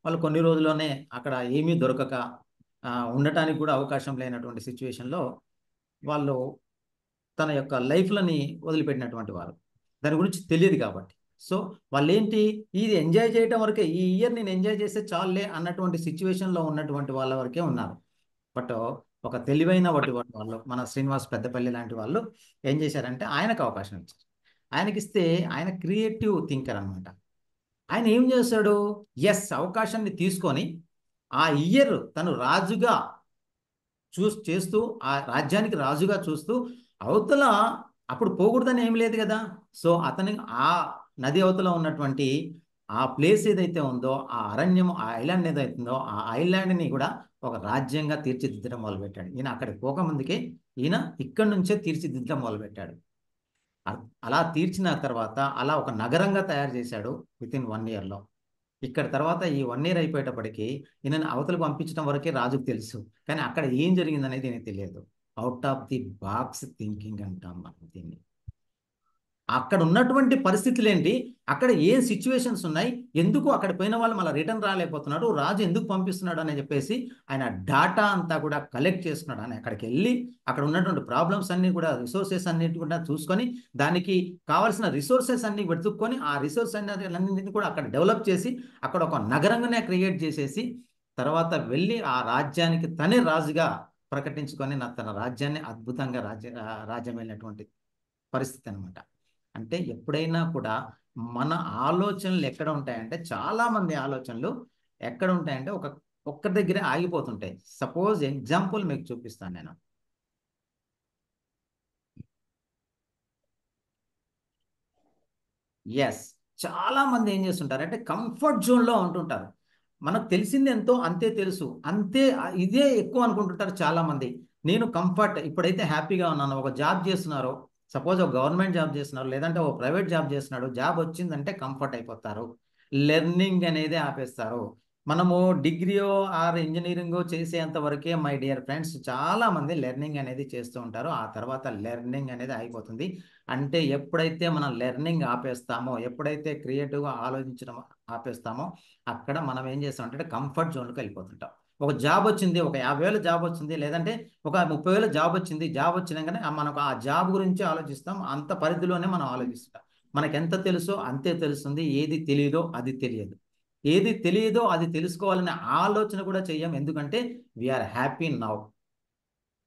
వాళ్ళు కొన్ని రోజుల్లోనే అక్కడ ఏమీ దొరకక ఉండటానికి కూడా అవకాశం లేనటువంటి సిచ్యువేషన్లో వాళ్ళు తన యొక్క లైఫ్లని వదిలిపెట్టినటువంటి వారు, దాని గురించి తెలియదు కాబట్టి. సో వాళ్ళు ఏంటి, ఇది ఎంజాయ్ చేయటం వరకే, ఈ ఇయర్ నేను ఎంజాయ్ చేస్తే చాలులే అన్నటువంటి సిచ్యువేషన్లో ఉన్నటువంటి వాళ్ళ వరకే ఉన్నారు. బట్ ఒక తెలివైన వాళ్ళు మన శ్రీనివాస్ పెద్దపల్లి లాంటి వాళ్ళు ఏం చేశారంటే ఆయనకు అవకాశం ఇచ్చారు. ఆయనకిస్తే ఆయన క్రియేటివ్ థింకర్ అనమాట. ఆయన ఏం చేశాడు, అవకాశాన్ని తీసుకొని ఆ ఇయర్ తను రాజుగా చేస్తూ ఆ రాజ్యానికి రాజుగా చూస్తూ అవతల అప్పుడు పోకూడదని ఏం లేదు కదా. సో అతని ఆ నది అవతల ఉన్నటువంటి ఆ ప్లేస్ ఏదైతే ఉందో ఆ అరణ్యం ఆ ఐలాండ్ ఏదైతే ఉందో ఆ ఐలాండ్ని కూడా ఒక రాజ్యంగా తీర్చిదిద్దడం మొదలుపెట్టాడు. ఈయన అక్కడికి పోకముందుకే ఈయన ఇక్కడి నుంచే తీర్చిదిద్దడం మొదలుపెట్టాడు. అలా తీర్చిన తర్వాత అలా ఒక నగరంగా తయారు చేశాడు వితిన్ 1 yearలో. ఇక్కడ తర్వాత ఈ 1 year అయిపోయేటప్పటికి ఈయనని అవతలకు పంపించడం వరకే రాజుకు తెలుసు, కానీ అక్కడ ఏం జరిగింది అనేది ఈయనకి తెలియదు. Out of the box thinking అంటాం మనం దీన్ని. అక్కడ ఉన్నటువంటి పరిస్థితులు ఏంటి, అక్కడ ఏం సిచ్యువేషన్స్ ఉన్నాయి, ఎందుకు అక్కడ పోయిన వాళ్ళు మళ్ళీ రిటర్న్ రాలేకపోతున్నాడు, రాజు ఎందుకు పంపిస్తున్నాడు అని చెప్పేసి ఆయన డాటా అంతా కూడా కలెక్ట్ చేసుకున్నాడు. అని అక్కడికి వెళ్ళి అక్కడ ఉన్నటువంటి ప్రాబ్లమ్స్ అన్ని కూడా రిసోర్సెస్ అన్నిటి కూడా చూసుకొని దానికి కావాల్సిన రిసోర్సెస్ అన్ని వెతుక్కొని ఆ రిసోర్స్ అన్నింటినీ కూడా అక్కడ డెవలప్ చేసి అక్కడ ఒక నగరంగానే క్రియేట్ చేసేసి తర్వాత వెళ్ళి ఆ రాజ్యానికి తనే రాజుగా ప్రకటించుకొని తన రాజ్యాన్ని అద్భుతంగా రాజ్యం వెళ్ళినటువంటి పరిస్థితి అనమాట. అంటే ఎప్పుడైనా కూడా మన ఆలోచనలు ఎక్కడ ఉంటాయంటే, చాలా మంది ఆలోచనలు ఎక్కడ ఉంటాయంటే ఒక్క దగ్గరే ఆగిపోతుంటాయి. సపోజ్ ఎగ్జాంపుల్ మీకు చూపిస్తాను నేను. ఎస్, చాలా మంది ఏం చేస్తుంటారు అంటే కంఫర్ట్ జోన్లో ఉంటుంటారు. మనకు తెలిసింది ఎంతో అంతే తెలుసు, అంతే ఇదే ఎక్కువ అనుకుంటుంటారు చాలా మంది. నేను కంఫర్ట్, ఇప్పుడైతే హ్యాపీగా ఉన్నాను, ఒక జాబ్ చేస్తున్నారు, సపోజ్ ఒక గవర్నమెంట్ జాబ్ చేస్తున్నారు, లేదంటే ఒక ప్రైవేట్ జాబ్ చేస్తున్నాడు, జాబ్ వచ్చిందంటే కంఫర్ట్ అయిపోతారు, లెర్నింగ్ అనేది ఆపేస్తారు. మనము డిగ్రీయో ఆర్ ఇంజనీరింగో చేసేంత వరకే మై డియర్ ఫ్రెండ్స్ చాలా మంది లెర్నింగ్ అనేది చేస్తూ ఉంటారు. ఆ తర్వాత లెర్నింగ్ అనేది అయిపోతుంది. అంటే ఎప్పుడైతే మనం లెర్నింగ్ ఆపేస్తామో, ఎప్పుడైతే క్రియేటివ్గా ఆలోచించడం ఆపేస్తామో, అక్కడ మనం ఏం చేస్తామంటే కంఫర్ట్ జోన్కి వెళ్ళిపోతుంటాం. ఒక జాబ్ వచ్చింది, ఒక 50,000 జాబ్ వచ్చింది, లేదంటే ఒక 30,000 జాబ్ వచ్చింది, జాబ్ వచ్చినాకనే మనకు ఆ జాబ్ గురించి ఆలోచిస్తాం, అంత పరిధిలోనే మనం ఆలోచిస్తాం. మనకు ఎంత తెలుసో అంతే తెలుస్తుంది, ఏది తెలియదో అది తెలియదు. ఏది తెలియదో అది తెలుసుకోవాలనే ఆలోచన కూడా చెయ్యం, ఎందుకంటే we're happy now.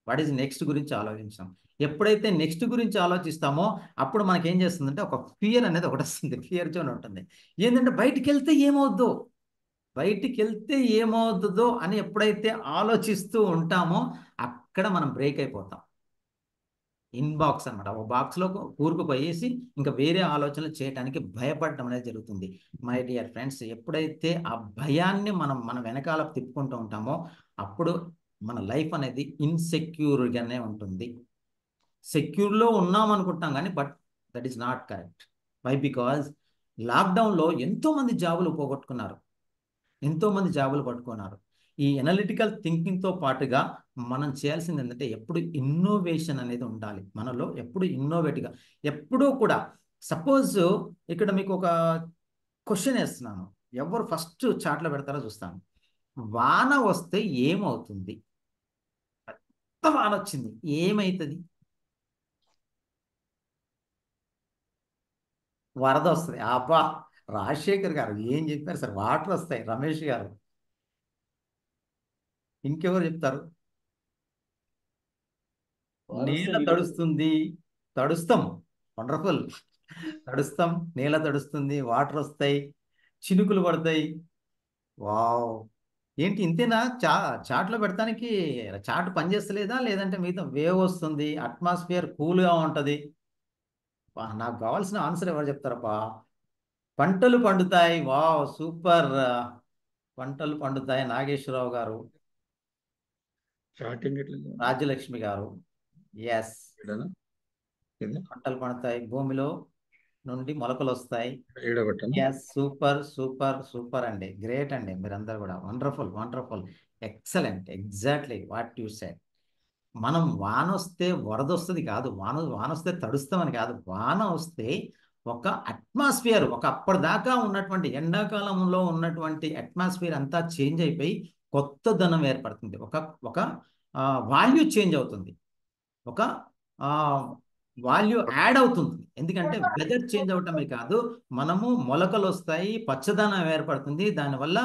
What is next గురించి ఆలోచించాం. ఎప్పుడైతే నెక్స్ట్ గురించి ఆలోచిస్తామో అప్పుడు మనకి ఏం చేస్తుందంటే ఒక ఫియర్ అనేది ఒకటి వస్తుంది, ఫియర్ జోన్ ఉంటుంది. ఏంటంటే బయటికి వెళ్తే ఏమవుద్దో, బయటికి వెళ్తే ఏమవుతుందో అని ఎప్పుడైతే ఆలోచిస్తూ ఉంటామో అక్కడ మనం బ్రేక్ అయిపోతాం. ఇన్బాక్స్ అనమాట, ఒక బాక్స్లో కూరుకుపోయేసి ఇంకా వేరే ఆలోచనలు చేయడానికి భయపడటం అనేది జరుగుతుంది. మై డియర్ ఫ్రెండ్స్, ఎప్పుడైతే ఆ భయాన్ని మన వెనకాల తిప్పుకుంటూ ఉంటామో అప్పుడు మన లైఫ్ అనేది ఇన్సెక్యూర్గానే ఉంటుంది. సెక్యూర్లో ఉన్నాం అనుకుంటాం కానీ but that is not correct. Why? Because లాక్డౌన్లో ఎంతోమంది జాబులు పోగొట్టుకున్నారు, ఎంతోమంది జాబులు పట్టుకున్నారు. ఈ ఎనలిటికల్ థింకింగ్తో పాటుగా మనం చేయాల్సింది ఏంటంటే ఎప్పుడు ఇన్నోవేషన్ అనేది ఉండాలి మనలో, ఎప్పుడు ఇన్నోవేటివ్గా, ఎప్పుడూ కూడా. సపోజ్ ఇక్కడ మీకు ఒక క్వశ్చన్ వేస్తున్నాను, ఎవరు ఫస్ట్ చాట్లో పెడతారో చూస్తాను. వాన వస్తే ఏమవుతుంది? పెద్ద వాన వచ్చింది, ఏమవుతుంది? వరద వస్తుంది. అబ్బా, రాజశేఖర్ గారు ఏం చెప్పారు సార్, వాటర్ వస్తాయి. రమేష్ గారు, ఇంకెవరు చెప్తారు? నేల తడుస్తుంది, తడుస్తాం, వండర్ఫుల్, తడుస్తాం, నేల తడుస్తుంది, వాటర్ వస్తాయి, చినుకులు పడతాయి. వావ్, ఏంటి ఇంతేనా? చాట్లో పెడతానికి చాట్ పనిచేస్తలేదా, లేదంటే మిగతా వేవ్ వస్తుంది, అట్మాస్ఫియర్ కూల్గా ఉంటుంది? నాకు కావాల్సిన ఆన్సర్ ఎవరు చెప్తారప్పా? పంటలు పండుతాయి. వావ్, సూపర్, పంటలు పండుతాయి. నాగేశ్వరరావు గారు, రాజ్యలక్ష్మి గారు, ఎస్, పంటలు పండుతాయి, భూమిలో నుండి మొలకలు వస్తాయి. ఎస్, సూపర్ సూపర్ సూపర్ అండి, గ్రేట్ అండి, మీరందరూ కూడా wonderful wonderful, excellent, exactly what you said. మనం వాన వస్తే వరద వస్తుంది కాదు, వాన వస్తే తడుస్తామని కాదు, వాన వస్తే ఒక అట్మాస్ఫియర్, ఒక అప్పటిదాకా ఉన్నటువంటి ఎండాకాలంలో ఉన్నటువంటి అట్మాస్ఫియర్ అంతా చేంజ్ అయిపోయి కొత్త ధనం ఏర్పడుతుంది, ఒక ఒక వాల్యూ చేంజ్ అవుతుంది, ఒక వాల్యూ యాడ్ అవుతుంది. ఎందుకంటే వెదర్ చేంజ్ అవటమే కాదు, మనము మొలకలు వస్తాయి, పచ్చదనం ఏర్పడుతుంది, దానివల్ల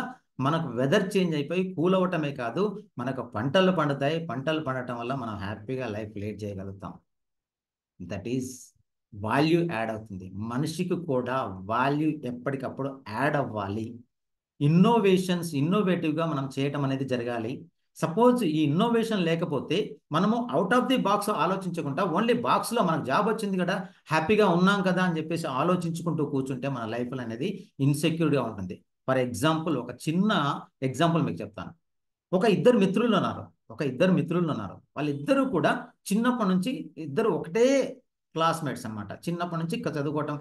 మనకు వెదర్ చేంజ్ అయిపోయి కూల్ అవటమే కాదు, మనకు పంటలు పండుతాయి, పంటలు పండటం వల్ల మనం హ్యాపీగా లైఫ్ లీడ్ చేయగలుగుతాం. దట్ ఈస్ వాల్యూ యాడ్ అవుతుంది. మనిషికి కూడా వాల్యూ ఎప్పటికప్పుడు యాడ్ అవ్వాలి. ఇన్నోవేటివ్గా మనం చేయటం అనేది జరగాలి. సపోజ్ ఈ ఇన్నోవేషన్ లేకపోతే మనము అవుట్ ఆఫ్ ది బాక్స్ ఆలోచించకుండా ఓన్లీ బాక్స్లో మనకు జాబ్ వచ్చింది కదా, హ్యాపీగా ఉన్నాం కదా అని చెప్పేసి ఆలోచించుకుంటూ కూర్చుంటే మన లైఫ్ అనేది ఇన్సెక్యూర్గా ఉంటుంది. ఫర్ ఎగ్జాంపుల్, ఒక చిన్న ఎగ్జాంపుల్ మీకు చెప్తాను. ఇద్దరు మిత్రులు ఉన్నారు. వాళ్ళిద్దరూ కూడా చిన్నప్పటి నుంచి ఇద్దరు ఒకటే క్లాస్మేట్స్ అనమాట. చిన్నప్పటి నుంచి చదువుకోవటం,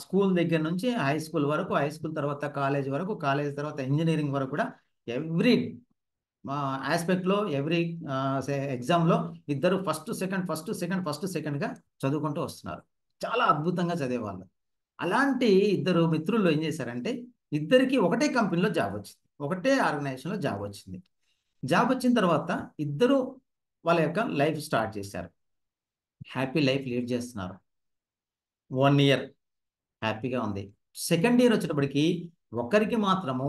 స్కూల్ దగ్గర నుంచి హై స్కూల్ వరకు, హై స్కూల్ తర్వాత కాలేజ్ వరకు, కాలేజ్ తర్వాత ఇంజనీరింగ్ వరకు కూడా ఎవ్రీ ఆస్పెక్ట్లో, ఎవ్రీ ఎగ్జామ్లో ఇద్దరు ఫస్ట్ సెకండ్గా చదువుకుంటూ వస్తున్నారు. చాలా అద్భుతంగా చదివేవాళ్ళు. అలాంటి ఇద్దరు మిత్రులు ఏం చేశారంటే ఇద్దరికి ఒకటే కంపెనీలో జాబ్ వచ్చింది, ఒకటే ఆర్గనైజేషన్లో జాబ్ వచ్చింది. జాబ్ వచ్చిన తర్వాత ఇద్దరు వాళ్ళ యొక్క లైఫ్ స్టార్ట్ చేశారు, హ్యాపీ లైఫ్ లీడ్ చేస్తున్నారు. 1 year హ్యాపీగా ఉంది. సెకండ్ ఇయర్ వచ్చేటప్పటికి ఒకరికి మాత్రము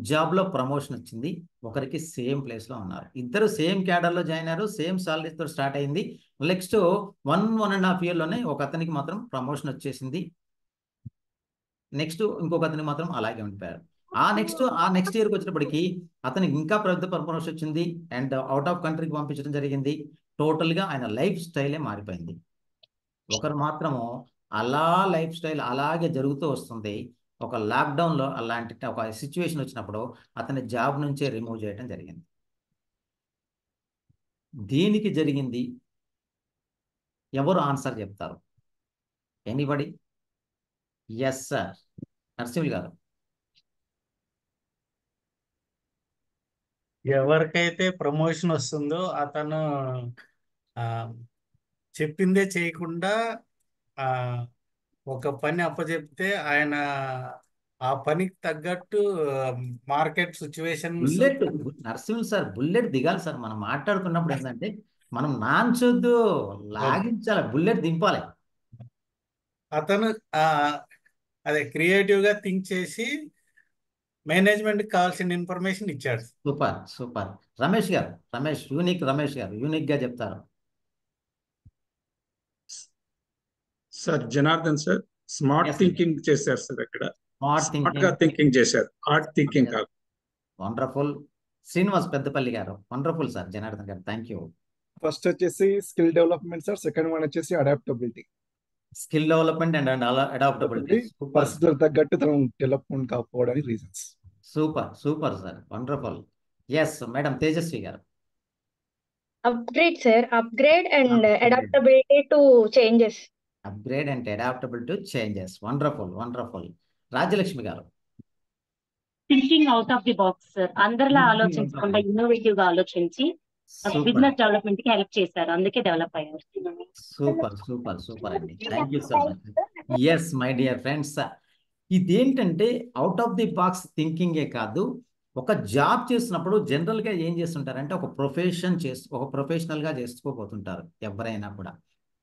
జాబ్లో ప్రమోషన్ వచ్చింది, ఒకరికి సేమ్ ప్లేస్లో ఉన్నారు. ఇద్దరు సేమ్ క్యాడర్లో జాయిన్ అయ్యారు, సేమ్ సాలరీతో స్టార్ట్ అయింది. నెక్స్ట్ 1.5 ఇయర్లోనే ఒక అతనికి మాత్రం ప్రమోషన్ వచ్చేసింది, నెక్స్ట్ ఇంకొక అతనికి మాత్రం అలాగే ఉండిపోయారు. ఆ నెక్స్ట్ ఇయర్కి వచ్చేటప్పటికి అతనికి ఇంకా పెద్ద ప్రమోషన్ వచ్చింది అండ్ అవుట్ ఆఫ్ కంట్రీకి పంపించడం జరిగింది. టోటల్గా ఆయన లైఫ్ స్టైలే మారిపోయింది. ఒకరు మాత్రము అలా లైఫ్ స్టైల్ అలాగే జరుగుతూ వస్తుంది. ఒక లాక్డౌన్లో అలాంటి ఒక సిచ్యువేషన్ వచ్చినప్పుడు అతని జాబ్ నుంచే రిమూవ్ చేయడం జరిగింది. దీనికి జరిగింది ఎవరు ఆన్సర్ చెప్తారు? ఎనీబడి? ఎస్ సార్, నరసింహులు గారు. ఎవరికైతే ప్రమోషన్ వస్తుందో అతను ఆ, చెప్పిందే చేయకుండా ఆ, ఒక పని అప్పచెప్తే ఆయన ఆ పనికి తగ్గట్టు market situations bullet Narasimhulu sir, bullet దిగాలి సార్. మనం మాట్లాడుతున్నప్పుడు ఏంటంటే మనం నాంచొద్దు, లాగించాలి, బుల్లెట్ దింపాలి. అతను అదే క్రియేటివ్ గా థింక్ చేసి మేనేజ్మెంట్ కావాల్సిన ఇన్ఫర్మేషన్ ఇచ్చాడు. Super super. రమేష్ గారు, రమేష్ గారు యూనిక్ గా చెప్తారు. Sir Janardhan sir, smart Yes, thinking చేశారు సార్. అక్కడ స్మార్ట్ స్మార్ట్ గా థింకింగ్. థింకింగ్ చేశారు, హార్డ్ థింకింగ్ కాదు. వండర్ఫుల్. శ్రీనివాస్ పెద్దపల్లి గారు, వండర్ఫుల్ సార్. జనార్దన్ గారు, థ్యాంక్ యూ. ఫస్ట్ వచ్చేసి skill development sir, second one వచ్చేసి adaptability. Skill development and adaptability. Super పరిస్థితులకు తగ్గట్టు తను డెవలప్మెంట్ కాకపోవడానికి reasons. Super super sir, wonderful. Yes madam Tejaswi గారు. Upgrade, sir. Upgrade and Upgrade. adaptability to changes. Upgrade and adaptable to changes. Wonderful wonderful. Rajyalakshmi గారు. Thinking out of the box sir. అందరిలా ఆలోచించకుండా ఇన్నోవేటివ్ గా ఆలోచించి సూపర్ బిజినెస్ డెవలప్మెంట్ కి హెల్ప్ చేశారు, అందుకే డెవలప్ అయ్యారు. సూపర్ సూపర్ సూపర్ అండి. Thank you so much. Yes my dear friends, ఇదేంటంటే అవుట్ ఆఫ్ ది బాక్స్ థింకింగే కాదు, ఒక జాబ్ చేస్తున్నప్పుడు జనరల్గా ఏం చేస్తుంటారంటే ఒక ప్రొఫెషనల్గా చేసుకోబోతుంటారు ఎవరైనా కూడా.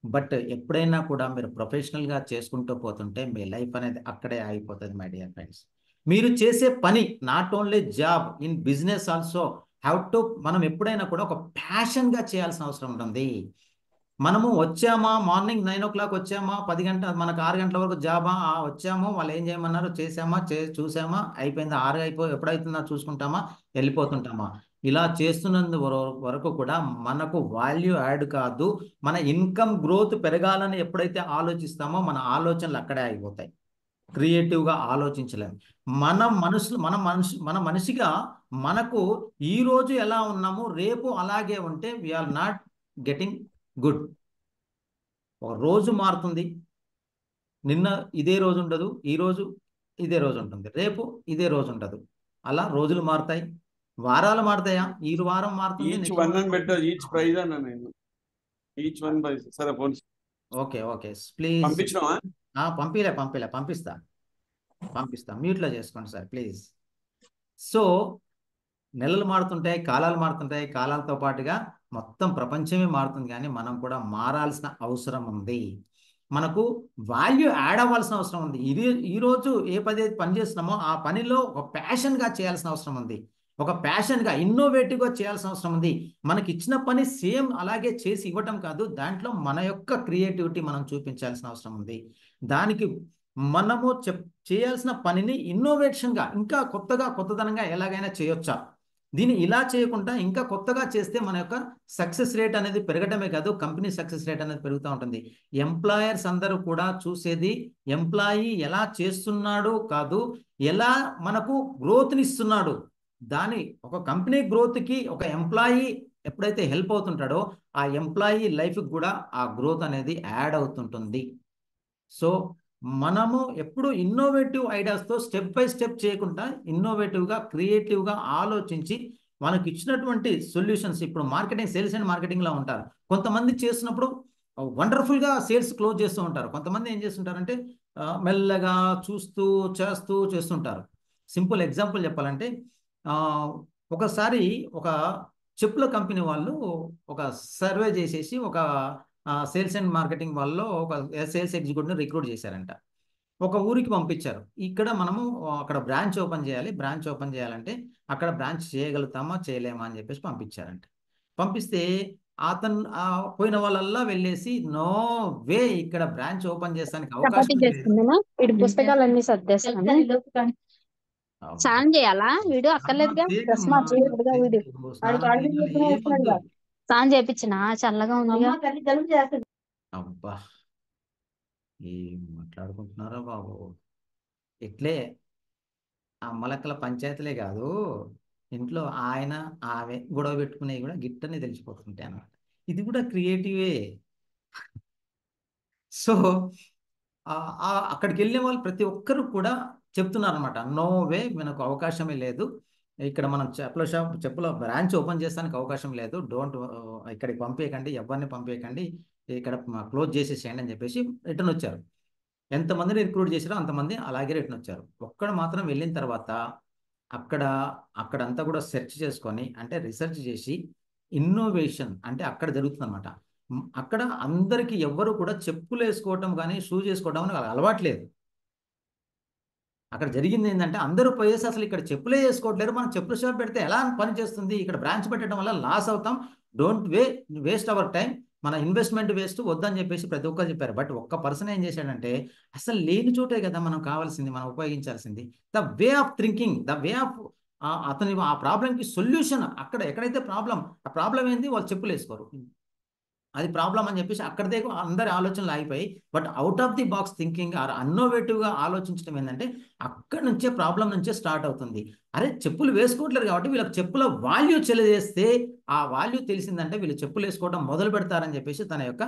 బట్ ఎప్పుడైనా కూడా మీరు ప్రొఫెషనల్గా చేసుకుంటూ పోతుంటే మీ లైఫ్ అనేది అక్కడే ఆగిపోతుంది మై డియర్ ఫ్రెండ్స్. మీరు చేసే పని not only job, in business also have to, మనం ఎప్పుడైనా కూడా ఒక ప్యాషన్గా చేయాల్సిన అవసరం ఉంటుంది. మనము వచ్చామా, మార్నింగ్ 9 o'clock వచ్చామా, 10 గంటల మనకు 6 గంటల వరకు జాబా, వచ్చాము వాళ్ళు ఏం చేయమన్నారు చేసామా, చూసామా, అయిపోయింది, 6 ఎప్పుడైతుందా చూసుకుంటామా, వెళ్ళిపోతుంటామా. ఇలా చేస్తున్నందు వరకు కూడా మనకు వాల్యూ యాడ్ కాదు. మన ఇన్కమ్ గ్రోత్ పెరగాలని ఎప్పుడైతే ఆలోచిస్తామో మన ఆలోచనలు అక్కడే అయిపోతాయి. క్రియేటివ్గా ఆలోచించలేము. మన మనిషిగా మనకు ఈ రోజు ఎలా ఉన్నామో రేపు అలాగే ఉంటే వీఆర్ నాట్ గెటింగ్ గుడ్. ఒక రోజు మారుతుంది, నిన్న ఇదే రోజు ఉండదు, ఈ రోజు ఇదే రోజు ఉంటుంది, రేపు ఇదే రోజు ఉండదు. అలా రోజులు మారుతాయి, వారాలు మారుతాయా, ఈ వారం మారుతుంది. ఓకే ఓకే ప్లీజ్ పంపిస్తా మ్యూట్లో చేసుకోండి సార్ ప్లీజ్. సో నెలలు మారుతుంటాయి, కాలాలు మారుతుంటాయి, కాలాలతో పాటుగా మొత్తం ప్రపంచమే మారుతుంది. కానీ మనం కూడా మారాల్సిన అవసరం ఉంది. మనకు వాల్యూ యాడ్ అవ్వాల్సిన అవసరం ఉంది. ఈరోజు ఏ పని చేస్తున్నామో ఆ పనిలో ఒక ప్యాషన్గా చేయాల్సిన అవసరం ఉంది. ఒక ప్యాషన్గా ఇన్నోవేటివ్గా చేయాల్సిన అవసరం ఉంది. మనకి ఇచ్చిన పని సేమ్ అలాగే చేసి ఇవ్వటం కాదు, దాంట్లో మన యొక్క క్రియేటివిటీ మనం చూపించాల్సిన అవసరం ఉంది. దానికి మనము చేయాల్సిన పనిని ఇన్నోవేషన్గా ఇంకా కొత్తదనంగా ఎలాగైనా చేయొచ్చా, దీన్ని ఇలా చేయకుండా ఇంకా కొత్తగా చేస్తే మన యొక్క సక్సెస్ రేట్ అనేది పెరగటమే కాదు, కంపెనీ సక్సెస్ రేట్ అనేది పెరుగుతూ ఉంటుంది. ఎంప్లాయర్స్ అందరూ కూడా చూసేది ఎంప్లాయీ ఎలా చేస్తున్నాడు కాదు, ఎలా మనకు గ్రోత్ని ఇస్తున్నాడు. ఒక కంపెనీ గ్రోత్కి ఒక ఎంప్లాయీ ఎప్పుడైతే హెల్ప్ అవుతుంటాడో ఆ ఎంప్లాయీ లైఫ్కి కూడా ఆ గ్రోత్ అనేది యాడ్ అవుతుంటుంది. సో మనము ఎప్పుడు ఇన్నోవేటివ్ ఐడియాస్తో స్టెప్ బై స్టెప్ చేయకుండా ఇన్నోవేటివ్గా క్రియేటివ్గా ఆలోచించి మనకి ఇచ్చినటువంటి సొల్యూషన్స్, ఇప్పుడు సేల్స్ అండ్ మార్కెటింగ్లో ఉంటారు. కొంతమంది చేస్తున్నప్పుడు వండర్ఫుల్గా సేల్స్ క్లోజ్ చేస్తూ ఉంటారు. కొంతమంది ఏం చేస్తుంటారంటే మెల్లగా చేస్తుంటారు. సింపుల్ ఎగ్జాంపుల్ చెప్పాలంటే ఒకసారి ఒక చెప్పుల కంపెనీ వాళ్ళు ఒక సర్వే చేసేసి ఒక సేల్స్ అండ్ మార్కెటింగ్ వాళ్ళు ఒక సేల్స్ ఎగ్జిక్యూటివ్ని రిక్రూట్ చేశారంట. ఒక ఊరికి పంపించారు. ఇక్కడ మనము అక్కడ బ్రాంచ్ ఓపెన్ చేయాలి. బ్రాంచ్ ఓపెన్ చేయాలంటే అక్కడ బ్రాంచ్ చేయగలుగుతామా చేయలేమా అని చెప్పేసి పంపించారంట. పంపిస్తే అతను పోయిన వాళ్ళల్లా వెళ్ళేసి నో వే ఇక్కడ బ్రాంచ్ ఓపెన్ చేస్తానికి చపాతీ అవకాశం లేదు. చేస్తుందమ్మా వీడు పుస్తకాలన్నీ సర్దేస్తాను. స్నానం చేయాలా వీడు అక్కర్లేదుగా డ్రెస్ మార్చేయకూడదుగా వీడు స్నానం చేయించిన చల్లగా ఉందిగా. అబ్బా ఏం మాట్లాడుకుంటున్నారో బాబు. ఇట్లే అమ్మలక్కల పంచాయతీలే కాదు, ఇంట్లో ఆయన ఆమె గొడవ పెట్టుకునేవి కూడా గిట్టని తెలిసిపోతుంటాయి అన్నమాట. ఇది కూడా క్రియేటివే. సో అక్కడికి వెళ్ళే వాళ్ళు ప్రతి ఒక్కరు కూడా చెప్తున్నారు అనమాట, నో వే మనకు అవకాశమే లేదు, ఇక్కడ మనం చెప్పుల బ్రాంచ్ ఓపెన్ చేస్తానికి అవకాశం లేదు, డోంట్ ఇక్కడికి పంపేయకండి, ఎవరిని పంపేయకండి, ఇక్కడ క్లోజ్ చేసేసేయండి అని చెప్పేసి రిటర్న్ వచ్చారు. ఎంతమందిని రిక్రూట్ చేశారో అంతమంది అలాగే రిటర్న్ వచ్చారు. ఒక్కడ మాత్రం వెళ్ళిన తర్వాత అక్కడంతా కూడా సెర్చ్ చేసుకొని అంటే రీసెర్చ్ చేసి ఇన్నోవేషన్ అంటే అక్కడ జరుగుతుంది అనమాట. అక్కడ అందరికీ ఎవ్వరు కూడా చెప్పులు వేసుకోవటం కానీ షూస్ వేసుకోవడం అని అలవాట్లేదు. అక్కడ జరిగింది ఏంటంటే అందరూ పోయేసి అసలు ఇక్కడ చెప్పులే వేసుకోవట్లేరు, మనం చెప్పుల షాప్ పెడితే ఎలా పని చేస్తుంది, ఇక్కడ బ్రాంచ్ పెట్టడం వల్ల లాస్ అవుతాం, డోంట్ వేస్ట్ అవర్ టైం, మన ఇన్వెస్ట్మెంట్ వేస్ట్ వద్దని చెప్పేసి ప్రతి ఒక్కరు చెప్పారు. బట్ ఒక్క పర్సన్ ఏం చేశాడంటే అసలు లేని చోటే కదా మనం కావాల్సింది, మనం ఉపయోగించాల్సింది the way of thinking, the way of అతని ఆ ప్రాబ్లంకి సొల్యూషన్. అక్కడ ఎక్కడైతే ప్రాబ్లం, ఆ ప్రాబ్లం ఏంది, వాళ్ళు చెప్పులు వేసుకోరు, అది ప్రాబ్లం అని చెప్పేసి అక్కడిదే అందరి ఆలోచనలు ఆగిపోయి. But out of the box thinking or అన్నోవేటివ్గా ఆలోచించడం ఏంటంటే అక్కడ నుంచే ప్రాబ్లం నుంచే స్టార్ట్ అవుతుంది. అరే చెప్పులు వేసుకోవట్లేదు కాబట్టి వీళ్ళకి చెప్పుల వాల్యూ తెలియజేస్తే ఆ వాల్యూ తెలిసిందంటే వీళ్ళు చెప్పులు వేసుకోవడం మొదలు పెడతారని చెప్పేసి తన యొక్క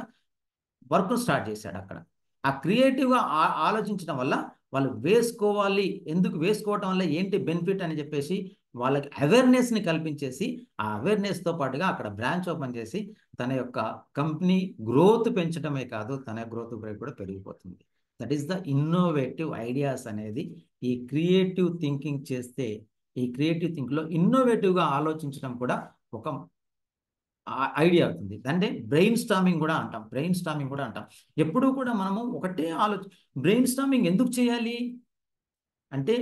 వర్క్ స్టార్ట్ చేశాడు. అక్కడ ఆ క్రియేటివ్గా ఆలోచించడం వల్ల వాళ్ళు వేసుకోవాలి, ఎందుకు వేసుకోవటం వల్ల ఏంటి బెనిఫిట్ అని చెప్పేసి వాళ్ళకి అవేర్నెస్ని కల్పించేసి ఆ అవేర్నెస్తో పాటుగా అక్కడ బ్రాంచ్ ఓపెన్ చేసి తన యొక్క కంపెనీ గ్రోత్ పెంచడమే కాదు తన గ్రోత్ రేట్ కూడా పెరిగిపోతుంది. That is the innovative ideas అనేది. ఈ క్రియేటివ్ థింకింగ్ చేస్తే ఈ క్రియేటివ్ థింకింగ్లో ఇన్నోవేటివ్గా ఆలోచించడం కూడా ఒక ఐడియా అవుతుంది. అంటే బ్రెయిన్ స్టార్మింగ్ కూడా అంటాం. బ్రెయిన్ స్టార్మింగ్ కూడా అంటాం. ఎప్పుడూ కూడా మనము ఒకటే బ్రెయిన్ స్టార్మింగ్ ఎందుకు చేయాలి అంటే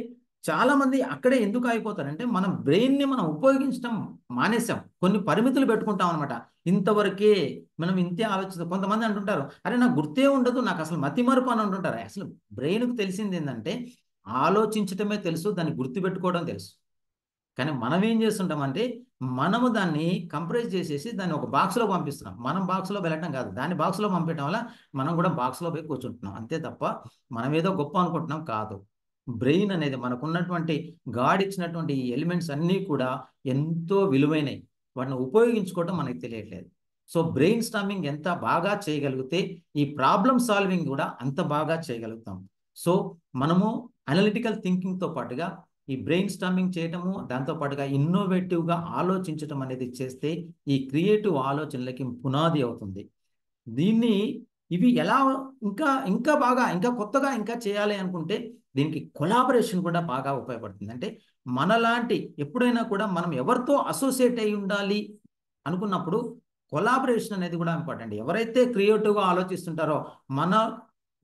చాలామంది అక్కడే ఎందుకు అయిపోతారంటే మనం బ్రెయిన్ని మనం ఉపయోగించడం మానేసాం, కొన్ని పరిమితులు పెట్టుకుంటాం అనమాట. ఇంతవరకే మనం ఇంతే ఆలోచిస్తాం. కొంతమంది అంటుంటారు అరే నాకు గుర్తే ఉండదు, నాకు అసలు మతిమరుపు అని అంటుంటారు. అసలు బ్రెయిన్కు తెలిసింది ఏంటంటే ఆలోచించటమే తెలుసు, దాన్ని గుర్తుపెట్టుకోవడం తెలుసు. కానీ మనం ఏం చేస్తుంటామంటే మనము దాన్ని కంప్రెస్ చేసేసి దాన్ని ఒక బాక్స్లో పంపిస్తున్నాం. మనం బాక్స్లో వెళ్ళటం కాదు, దాన్ని బాక్స్లో పంపించడం వల్ల మనం కూడా బాక్స్లో పోయి కూర్చుంటున్నాం అంతే తప్ప మనం ఏదో గొప్ప అనుకుంటున్నాం కాదు. బ్రెయిన్ అనేది మనకున్నటువంటి గాడ్ ఇచ్చినటువంటి ఈ ఎలిమెంట్స్ అన్నీ కూడా ఎంతో విలువైనవి, వాటిని ఉపయోగించుకోవటం మనకి తెలియట్లేదు. సో బ్రెయిన్ స్టార్మింగ్ ఎంత బాగా చేయగలిగితే ఈ ప్రాబ్లమ్ సాల్వింగ్ కూడా అంత బాగా చేయగలుగుతాం. సో మనము అనలిటికల్ థింకింగ్తో పాటుగా ఈ బ్రెయిన్ స్టార్మింగ్ చేయటము, దాంతోపాటుగా ఇన్నోవేటివ్గా ఆలోచించటం అనేది చేస్తే ఈ క్రియేటివ్ ఆలోచనలకి పునాది అవుతుంది. ఇవి ఎలా ఇంకా బాగా ఇంకా కొత్తగా ఇంకా చేయాలి అనుకుంటే దీనికి కొలాబరేషన్ కూడా బాగా ఉపయోగపడుతుంది. అంటే మనలాంటి ఎప్పుడైనా కూడా మనం ఎవరితో అసోసియేట్ అయి ఉండాలి అనుకున్నప్పుడు కొలాబరేషన్ అనేది కూడా ఇంపార్టెంట్. ఎవరైతే క్రియేటివ్గా ఆలోచిస్తుంటారో మన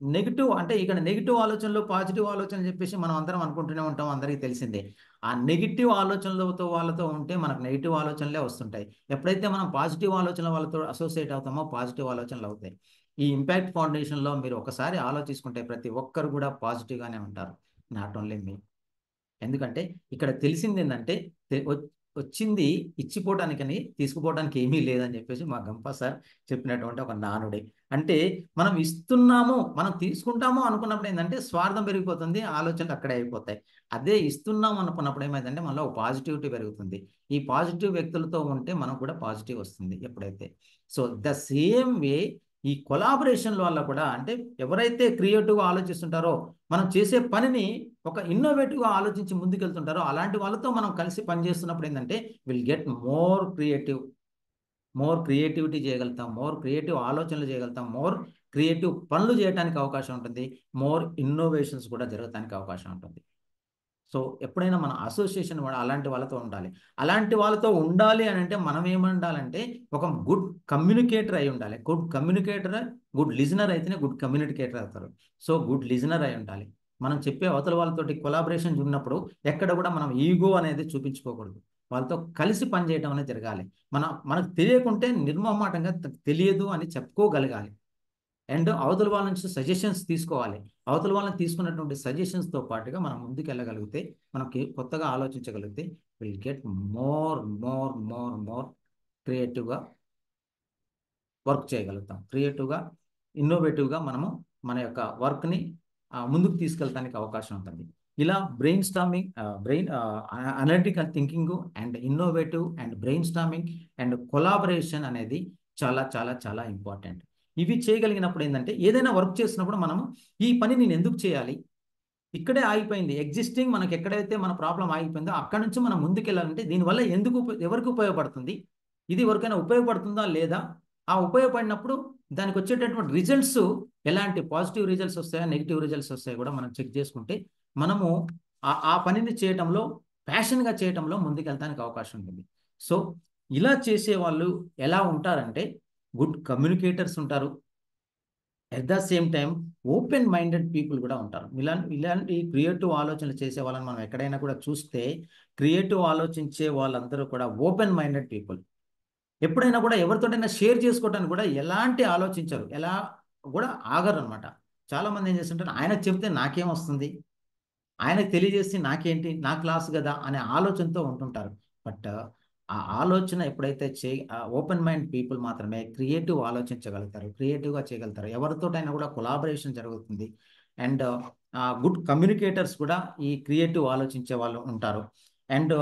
నెగిటివ్ అంటే ఇక్కడ నెగిటివ్ ఆలోచనలు పాజిటివ్ ఆలోచనలు చెప్పేసి మనం అందరం అనుకుంటూనే ఉంటాం, అందరికీ తెలిసిందే. ఆ నెగిటివ్ ఆలోచనలతో వాళ్ళతో ఉంటే మనకు నెగిటివ్ ఆలోచనలే వస్తుంటాయి. ఎప్పుడైతే మనం పాజిటివ్ ఆలోచనల వాళ్ళతో అసోసియేట్ అవుతామో పాజిటివ్ ఆలోచనలు అవుతాయి. ఈ ఇంపాక్ట్ ఫౌండేషన్లో మీరు ఒకసారి ఆలోచించుకుంటే ప్రతి ఒక్కరు కూడా పాజిటివ్గానే ఉంటారు, నాట్ ఓన్లీ మీ. ఎందుకంటే ఇక్కడ తెలిసింది ఏంటంటే వచ్చింది ఇచ్చిపోవడానికని తీసుకుపోవడానికి ఏమీ లేదని చెప్పేసి మా గంప సార్ చెప్పినటువంటి ఒక నానుడే. అంటే మనం ఇస్తున్నాము మనం తీసుకుంటాము అనుకున్నప్పుడు ఏంటంటే స్వార్థం పెరిగిపోతుంది, ఆలోచనలు అక్కడే అయిపోతాయి. అదే ఇస్తున్నాము అనుకున్నప్పుడు ఏమైందంటే మనలో ఒక పాజిటివిటీ పెరుగుతుంది. ఈ పాజిటివ్ వ్యక్తులతో ఉంటే మనకు కూడా పాజిటివ్ వస్తుంది ఎప్పుడైతే. సో ద సేమ్ వే ఈ కొలాబరేషన్ వల్ల కూడా అంటే ఎవరైతే క్రియేటివ్గా ఆలోచిస్తుంటారో మనం చేసే పనిని ఒక ఇన్నోవేటివ్గా ఆలోచించి ముందుకెళ్తుంటారో అలాంటి వాళ్ళతో మనం కలిసి పనిచేస్తున్నప్పుడు ఏంటంటే విల్ గెట్ మోర్ క్రియేటివిటీ చేయగలుగుతాం, మోర్ క్రియేటివ్ ఆలోచనలు చేయగలుగుతాం, మోర్ క్రియేటివ్ పనులు చేయడానికి అవకాశం ఉంటుంది, మోర్ ఇన్నోవేషన్స్ కూడా జరగడానికి అవకాశం ఉంటుంది. సో ఎప్పుడైనా మన అసోసియేషన్ అలాంటి వాళ్ళతో ఉండాలి. అలాంటి వాళ్ళతో ఉండాలి అని అంటే మనం ఏమండాలంటే ఒక గుడ్ కమ్యూనికేటర్ అయి ఉండాలి. గుడ్ కమ్యూనికేటర్ గుడ్ లిజనర్ అయితేనే గుడ్ కమ్యూనికేటర్ అవుతారు. సో గుడ్ లిజనర్ అయి ఉండాలి. మనం చెప్పే అవతల వాళ్ళతోటి కొలాబరేషన్ ఉన్నప్పుడు ఎక్కడ కూడా మనం ఈగో అనేది చూపించుకోకూడదు. వాళ్ళతో కలిసి పనిచేయడం అనేది జరగాలి. మనకు తెలియకుంటే నిర్మోహమాటంగా తెలియదు అని చెప్పుకోగలగాలి. అండ్ అవతల వాళ్ళ నుంచి సజెషన్స్ తీసుకోవాలి. అవతల వాళ్ళని తీసుకున్నటువంటి సజెషన్స్తో పాటుగా మనం ముందుకు వెళ్ళగలిగితే, మనకి కొత్తగా ఆలోచించగలిగితే will get more more more more క్రియేటివ్గా వర్క్ చేయగలుగుతాం. క్రియేటివ్గా, ఇన్నోవేటివ్గా మనము మన యొక్క వర్క్ని ముందుకు తీసుకెళ్ళడానికి అవకాశం ఉంటుంది. ఇలా brain storming, analytical thinking and innovative and brain storming and collaboration అనేది చాలా చాలా చాలా ఇంపార్టెంట్. ఇవి చేయగలిగినప్పుడు ఏంటంటే, ఏదైనా వర్క్ చేసినప్పుడు మనము ఈ పని నేను ఎందుకు చేయాలి, ఇక్కడే ఆగిపోయింది ఎగ్జిస్టింగ్, మనకి ఎక్కడైతే మన ప్రాబ్లం ఆగిపోయిందో అక్కడ నుంచి మనం ముందుకెళ్ళాలంటే దీనివల్ల ఎవరికి ఉపయోగపడుతుంది, ఇది ఎవరికైనా ఉపయోగపడుతుందా లేదా, ఆ ఉపయోగపడినప్పుడు దానికి వచ్చేటటువంటి రిజల్ట్స్ ఎలాంటి పాజిటివ్ రిజల్ట్స్ వస్తాయా, నెగిటివ్ రిజల్ట్స్ వస్తాయో కూడా మనం చెక్ చేసుకుంటే మనము ఆ పనిని చేయటంలో, ప్యాషన్గా చేయటంలో ముందుకెళ్తానికి అవకాశం ఉంటుంది. సో ఇలా చేసే వాళ్ళు ఎలా ఉంటారంటే, గుడ్ కమ్యూనికేటర్స్ ఉంటారు, at the same time open minded people కూడా ఉంటారు. ఇలాంటి క్రియేటివ్ ఆలోచనలు చేసే వాళ్ళని మనం ఎక్కడైనా కూడా చూస్తే, క్రియేటివ్ ఆలోచించే వాళ్ళందరూ కూడా ఓపెన్ మైండెడ్ పీపుల్. ఎప్పుడైనా కూడా ఎవరితోటైనా షేర్ చేసుకోవడానికి కూడా ఎలాంటి ఆలోచించరు, ఎలా కూడా ఆగరు అనమాట. చాలామంది ఏం చేస్తుంటారు, ఆయనకు చెప్తే నాకేం వస్తుంది, ఆయనకు తెలియజేసి నాకేంటి, నా క్లాస్ కదా అనే ఆలోచనతో ఉంటుంటారు. బట్ ఆ ఆలోచన ఎప్పుడైతే ఓపెన్ మైండ్ పీపుల్ మాత్రమే క్రియేటివ్ ఆలోచించగలుగుతారు, క్రియేటివ్గా చేయగలుగుతారు. ఎవరితోటైనా కూడా కొలాబరేషన్ జరుగుతుంది. అండ్ గుడ్ కమ్యూనికేటర్స్ కూడా ఈ క్రియేటివ్ ఆలోచించే వాళ్ళు ఉంటారు. అండ్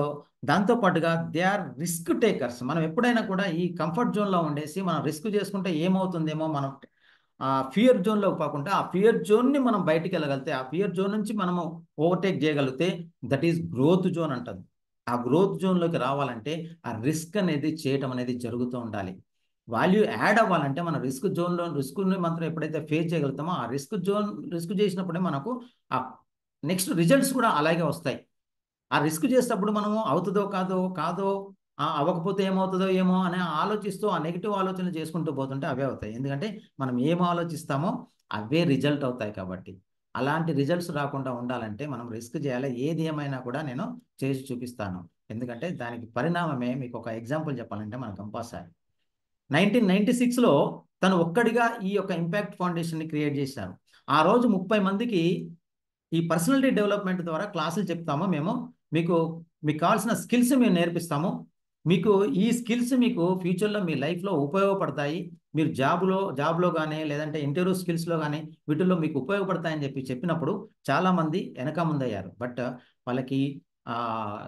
దాంతోపాటుగా దే ఆర్ రిస్క్ టేకర్స్. మనం ఎప్పుడైనా కూడా ఈ కంఫర్ట్ జోన్లో ఉండేసి మనం రిస్క్ చేసుకుంటే ఏమవుతుందేమో, మనం ఆ ఫియర్ జోన్లోకి పోకుండా ఆ ఫియర్ జోన్ని మనం బయటికి వెళ్ళగలిగితే, ఆ ఫియర్ జోన్ నుంచి మనము ఓవర్టేక్ చేయగలిగితే దట్ ఈస్ గ్రోత్ జోన్ అంటది. ఆ గ్రోత్ జోన్లోకి రావాలంటే ఆ రిస్క్ అనేది చేయటం అనేది జరుగుతూ ఉండాలి. వాల్యూ యాడ్ అవ్వాలంటే మన రిస్క్ని మాత్రం ఎప్పుడైతే ఫేస్ చేయగలుగుతామో, ఆ రిస్క్ చేసినప్పుడే మనకు ఆ నెక్స్ట్ రిజల్ట్స్ కూడా అలాగే వస్తాయి. ఆ రిస్క్ చేసేటప్పుడు మనము అవుతుందో కాదో అవ్వకపోతే ఏమవుతుందో ఏమో అని ఆలోచిస్తూ ఆ నెగిటివ్ ఆలోచనలు చేసుకుంటూ పోతుంటే అవే అవుతాయి. ఎందుకంటే మనం ఏం ఆలోచిస్తామో అవే రిజల్ట్ అవుతాయి. కాబట్టి అలాంటి రిజల్ట్స్ రాకుండా ఉండాలంటే మనం రిస్క్ చేయాలి. ఏది ఏమైనా కూడా నేను చేసి చూపిస్తాను. ఎందుకంటే దానికి పరిణామమే, మీకు ఒక ఎగ్జాంపుల్ చెప్పాలంటే మన గంపాసారి 1996లో తను ఒక్కడిగా ఈ యొక్క ఇంపాక్ట్ ఫౌండేషన్ని క్రియేట్ చేశారు. ఆ రోజు 30 మందికి ఈ పర్సనాలిటీ డెవలప్మెంట్ ద్వారా క్లాసులు చెప్తాము మేము, మీకు కావాల్సిన స్కిల్స్ మేము నేర్పిస్తాము, మీకు ఈ స్కిల్స్ మీకు ఫ్యూచర్లో మీ లైఫ్లో ఉపయోగపడతాయి, మీరు జాబ్లో కానీ లేదంటే ఇంటర్వ్యూ స్కిల్స్లో కానీ వీటిల్లో మీకు ఉపయోగపడతాయని చెప్పినప్పుడు చాలామంది వెనక ముందయ్యారు. బట్ వాళ్ళకి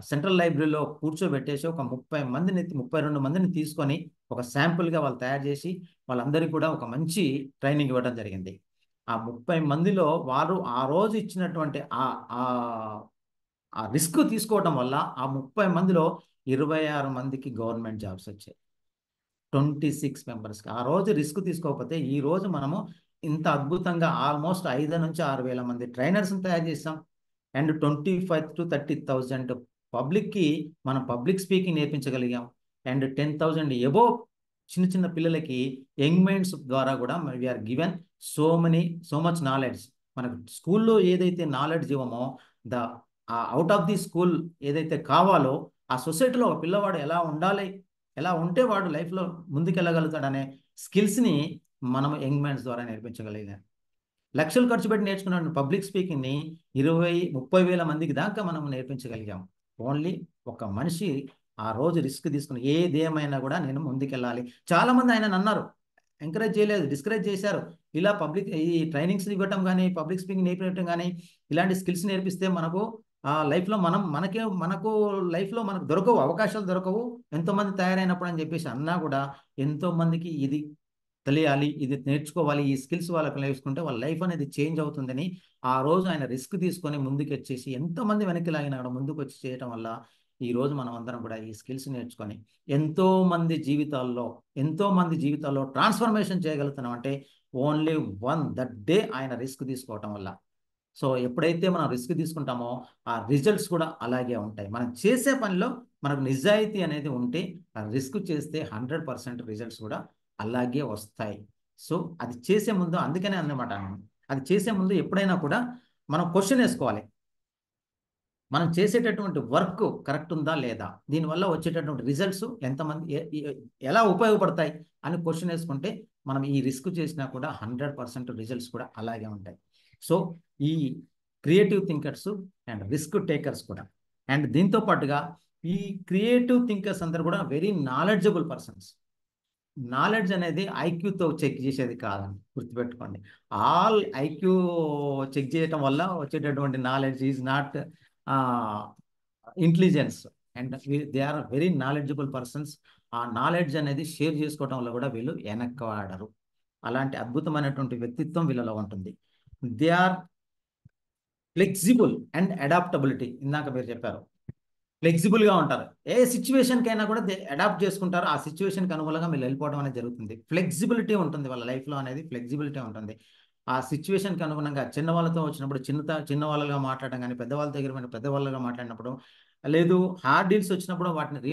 సెంట్రల్ లైబ్రరీలో కూర్చోబెట్టేసి ఒక 32 మందిని తీసుకొని ఒక శాంపుల్గా వాళ్ళు తయారు చేసి వాళ్ళందరికీ కూడా ఒక మంచి ట్రైనింగ్ ఇవ్వడం జరిగింది. ఆ 30 మందిలో వారు ఆ రోజు ఇచ్చినటువంటి ఆ రిస్క్ తీసుకోవటం వల్ల ఆ 30 మందిలో 26 మందికి గవర్నమెంట్ జాబ్స్ వచ్చాయి. 26 మెంబర్స్కి ఆ రోజు రిస్క్ తీసుకోకపోతే ఈ రోజు మనము ఇంత అద్భుతంగా ఆల్మోస్ట్ 5 నుంచి 6 వేల మంది ట్రైనర్స్ని తయారు చేస్తాం. అండ్ 25,000 to 30,000 పబ్లిక్కి మనం పబ్లిక్ స్పీకింగ్ నేర్పించగలిగాం. అండ్ 10,000 ఎబోవ్ చిన్న పిల్లలకి యంగ్ మైండ్స్ ద్వారా కూడా we are given so much knowledge. మనకు స్కూల్లో ఏదైతే నాలెడ్జ్ ఇవ్వమో అవుట్ ఆఫ్ ది స్కూల్ ఏదైతే కావాలో ఆ సొసైటీలో ఒక పిల్లవాడు ఎలా ఉండాలి, ఎలా ఉంటే వాడు లైఫ్లో ముందుకెళ్ళగలుగుతాడనే స్కిల్స్ని మనం యంగ్ మైండ్స్ ద్వారా నేర్పించగలిగాం. లక్షలు ఖర్చు పెట్టి నేర్చుకున్న పబ్లిక్ స్పీకింగ్ని 20-30 వేల మందికి దాకా మనం నేర్పించగలిగాం. ఓన్లీ ఒక మనిషి ఆ రోజు రిస్క్ తీసుకుని ఏదేమైనా కూడా నేను ముందుకెళ్ళాలి. చాలామంది ఆయన అన్నారు, ఎంకరేజ్ చేయలేదు, డిస్కరేజ్ చేశారు. ఇలా ఈ ట్రైనింగ్స్ ఇవ్వటం కానీ పబ్లిక్ స్పీకింగ్ నేర్పించడం కానీ ఇలాంటి స్కిల్స్ నేర్పిస్తే మనకు లైఫ్లో మనకు లైఫ్లో మనకు దొరకవు, అవకాశాలు దొరకవు ఎంతోమంది తయారైనప్పుడు అని చెప్పేసి అన్నా కూడా ఎంతోమందికి ఇది తెలియాలి, ఇది నేర్చుకోవాలి, ఈ స్కిల్స్ వాళ్ళకి నేర్చుకుంటే వాళ్ళ లైఫ్ అనేది చేంజ్ అవుతుందని ఆ రోజు ఆయన రిస్క్ తీసుకొని ముందుకు వచ్చేసి ఎంతోమంది వెనక్కి లాగిన ముందుకు వచ్చి చేయడం వల్ల ఈ రోజు మనం అందరం కూడా ఈ స్కిల్స్ నేర్చుకొని ఎంతోమంది జీవితాల్లో ట్రాన్స్ఫర్మేషన్ చేయగలుగుతున్నాం. అంటే ఓన్లీ దట్ డే ఆయన రిస్క్ తీసుకోవటం వల్ల. సో ఎప్పుడైతే మనం రిస్క్ తీసుకుంటామో ఆ రిజల్ట్స్ కూడా అలాగే ఉంటాయి. మనం చేసే పనిలో మనకు నిజాయితీ అనేది ఉంటే ఆ రిస్క్ చేస్తే 100% రిజల్ట్స్ కూడా అలాగే వస్తాయి. సో అది చేసే ముందు, అందుకనే అన్నమాట, అది చేసే ముందు ఎప్పుడైనా కూడా మనం క్వశ్చన్ వేసుకోవాలి, మనం చేసేటటువంటి వర్క్ కరెక్ట్ ఉందా లేదా, దీనివల్ల వచ్చేటటువంటి రిజల్ట్స్ ఎంతమంది ఎలా ఉపయోగపడతాయి అని క్వశ్చన్ వేసుకుంటే మనం ఈ రిస్క్ చేసినా కూడా 100% రిజల్ట్స్ కూడా అలాగే ఉంటాయి. సో ఈ creative thinkers and risk takers కూడా, అండ్ దీంతో పాటుగా ఈ క్రియేటివ్ థింకర్స్ అందరూ కూడా వెరీ నాలెడ్జబుల్ పర్సన్స్. నాలెడ్జ్ అనేది ఐక్యూతో చెక్ చేసేది కాదండి, గుర్తుపెట్టుకోండి. ఆల్ ఐక్యూ చెక్ చేయటం వల్ల వచ్చేటటువంటి knowledge is not intelligence, and they are very knowledgeable persons. ఆ నాలెడ్జ్ అనేది షేర్ చేసుకోవడం వల్ల కూడా వీళ్ళు వెనక్కాడరు. అలాంటి అద్భుతమైనటువంటి వ్యక్తిత్వం వీళ్ళలో ఉంటుంది. They are flexible and adaptability. ఇందాక మీరు చెప్పారు, ఫ్లెక్సిబుల్గా ఉంటారు. ఏ సిచ్యువేషన్కైనా కూడా అడాప్ట్ చేసుకుంటారు. ఆ సిచ్యువేషన్కి అనుగుణంగా వీళ్ళు వెళ్ళిపోవడం అనేది జరుగుతుంది. ఫ్లెక్సిబిలిటీ ఉంటుంది వాళ్ళ లైఫ్లో అనేది, ఫ్లెక్సిబిలిటీ ఉంటుంది. ఆ సిచ్యువేషన్కి అనుగుణంగా చిన్న వాళ్ళతో వచ్చినప్పుడు చిన్న వాళ్ళగా మాట్లాడడం కానీ, పెద్దవాళ్ళ దగ్గర పెద్దవాళ్ళగా మాట్లాడినప్పుడు, లేదు హార్డ్ డీల్స్ వచ్చినప్పుడు వాటిని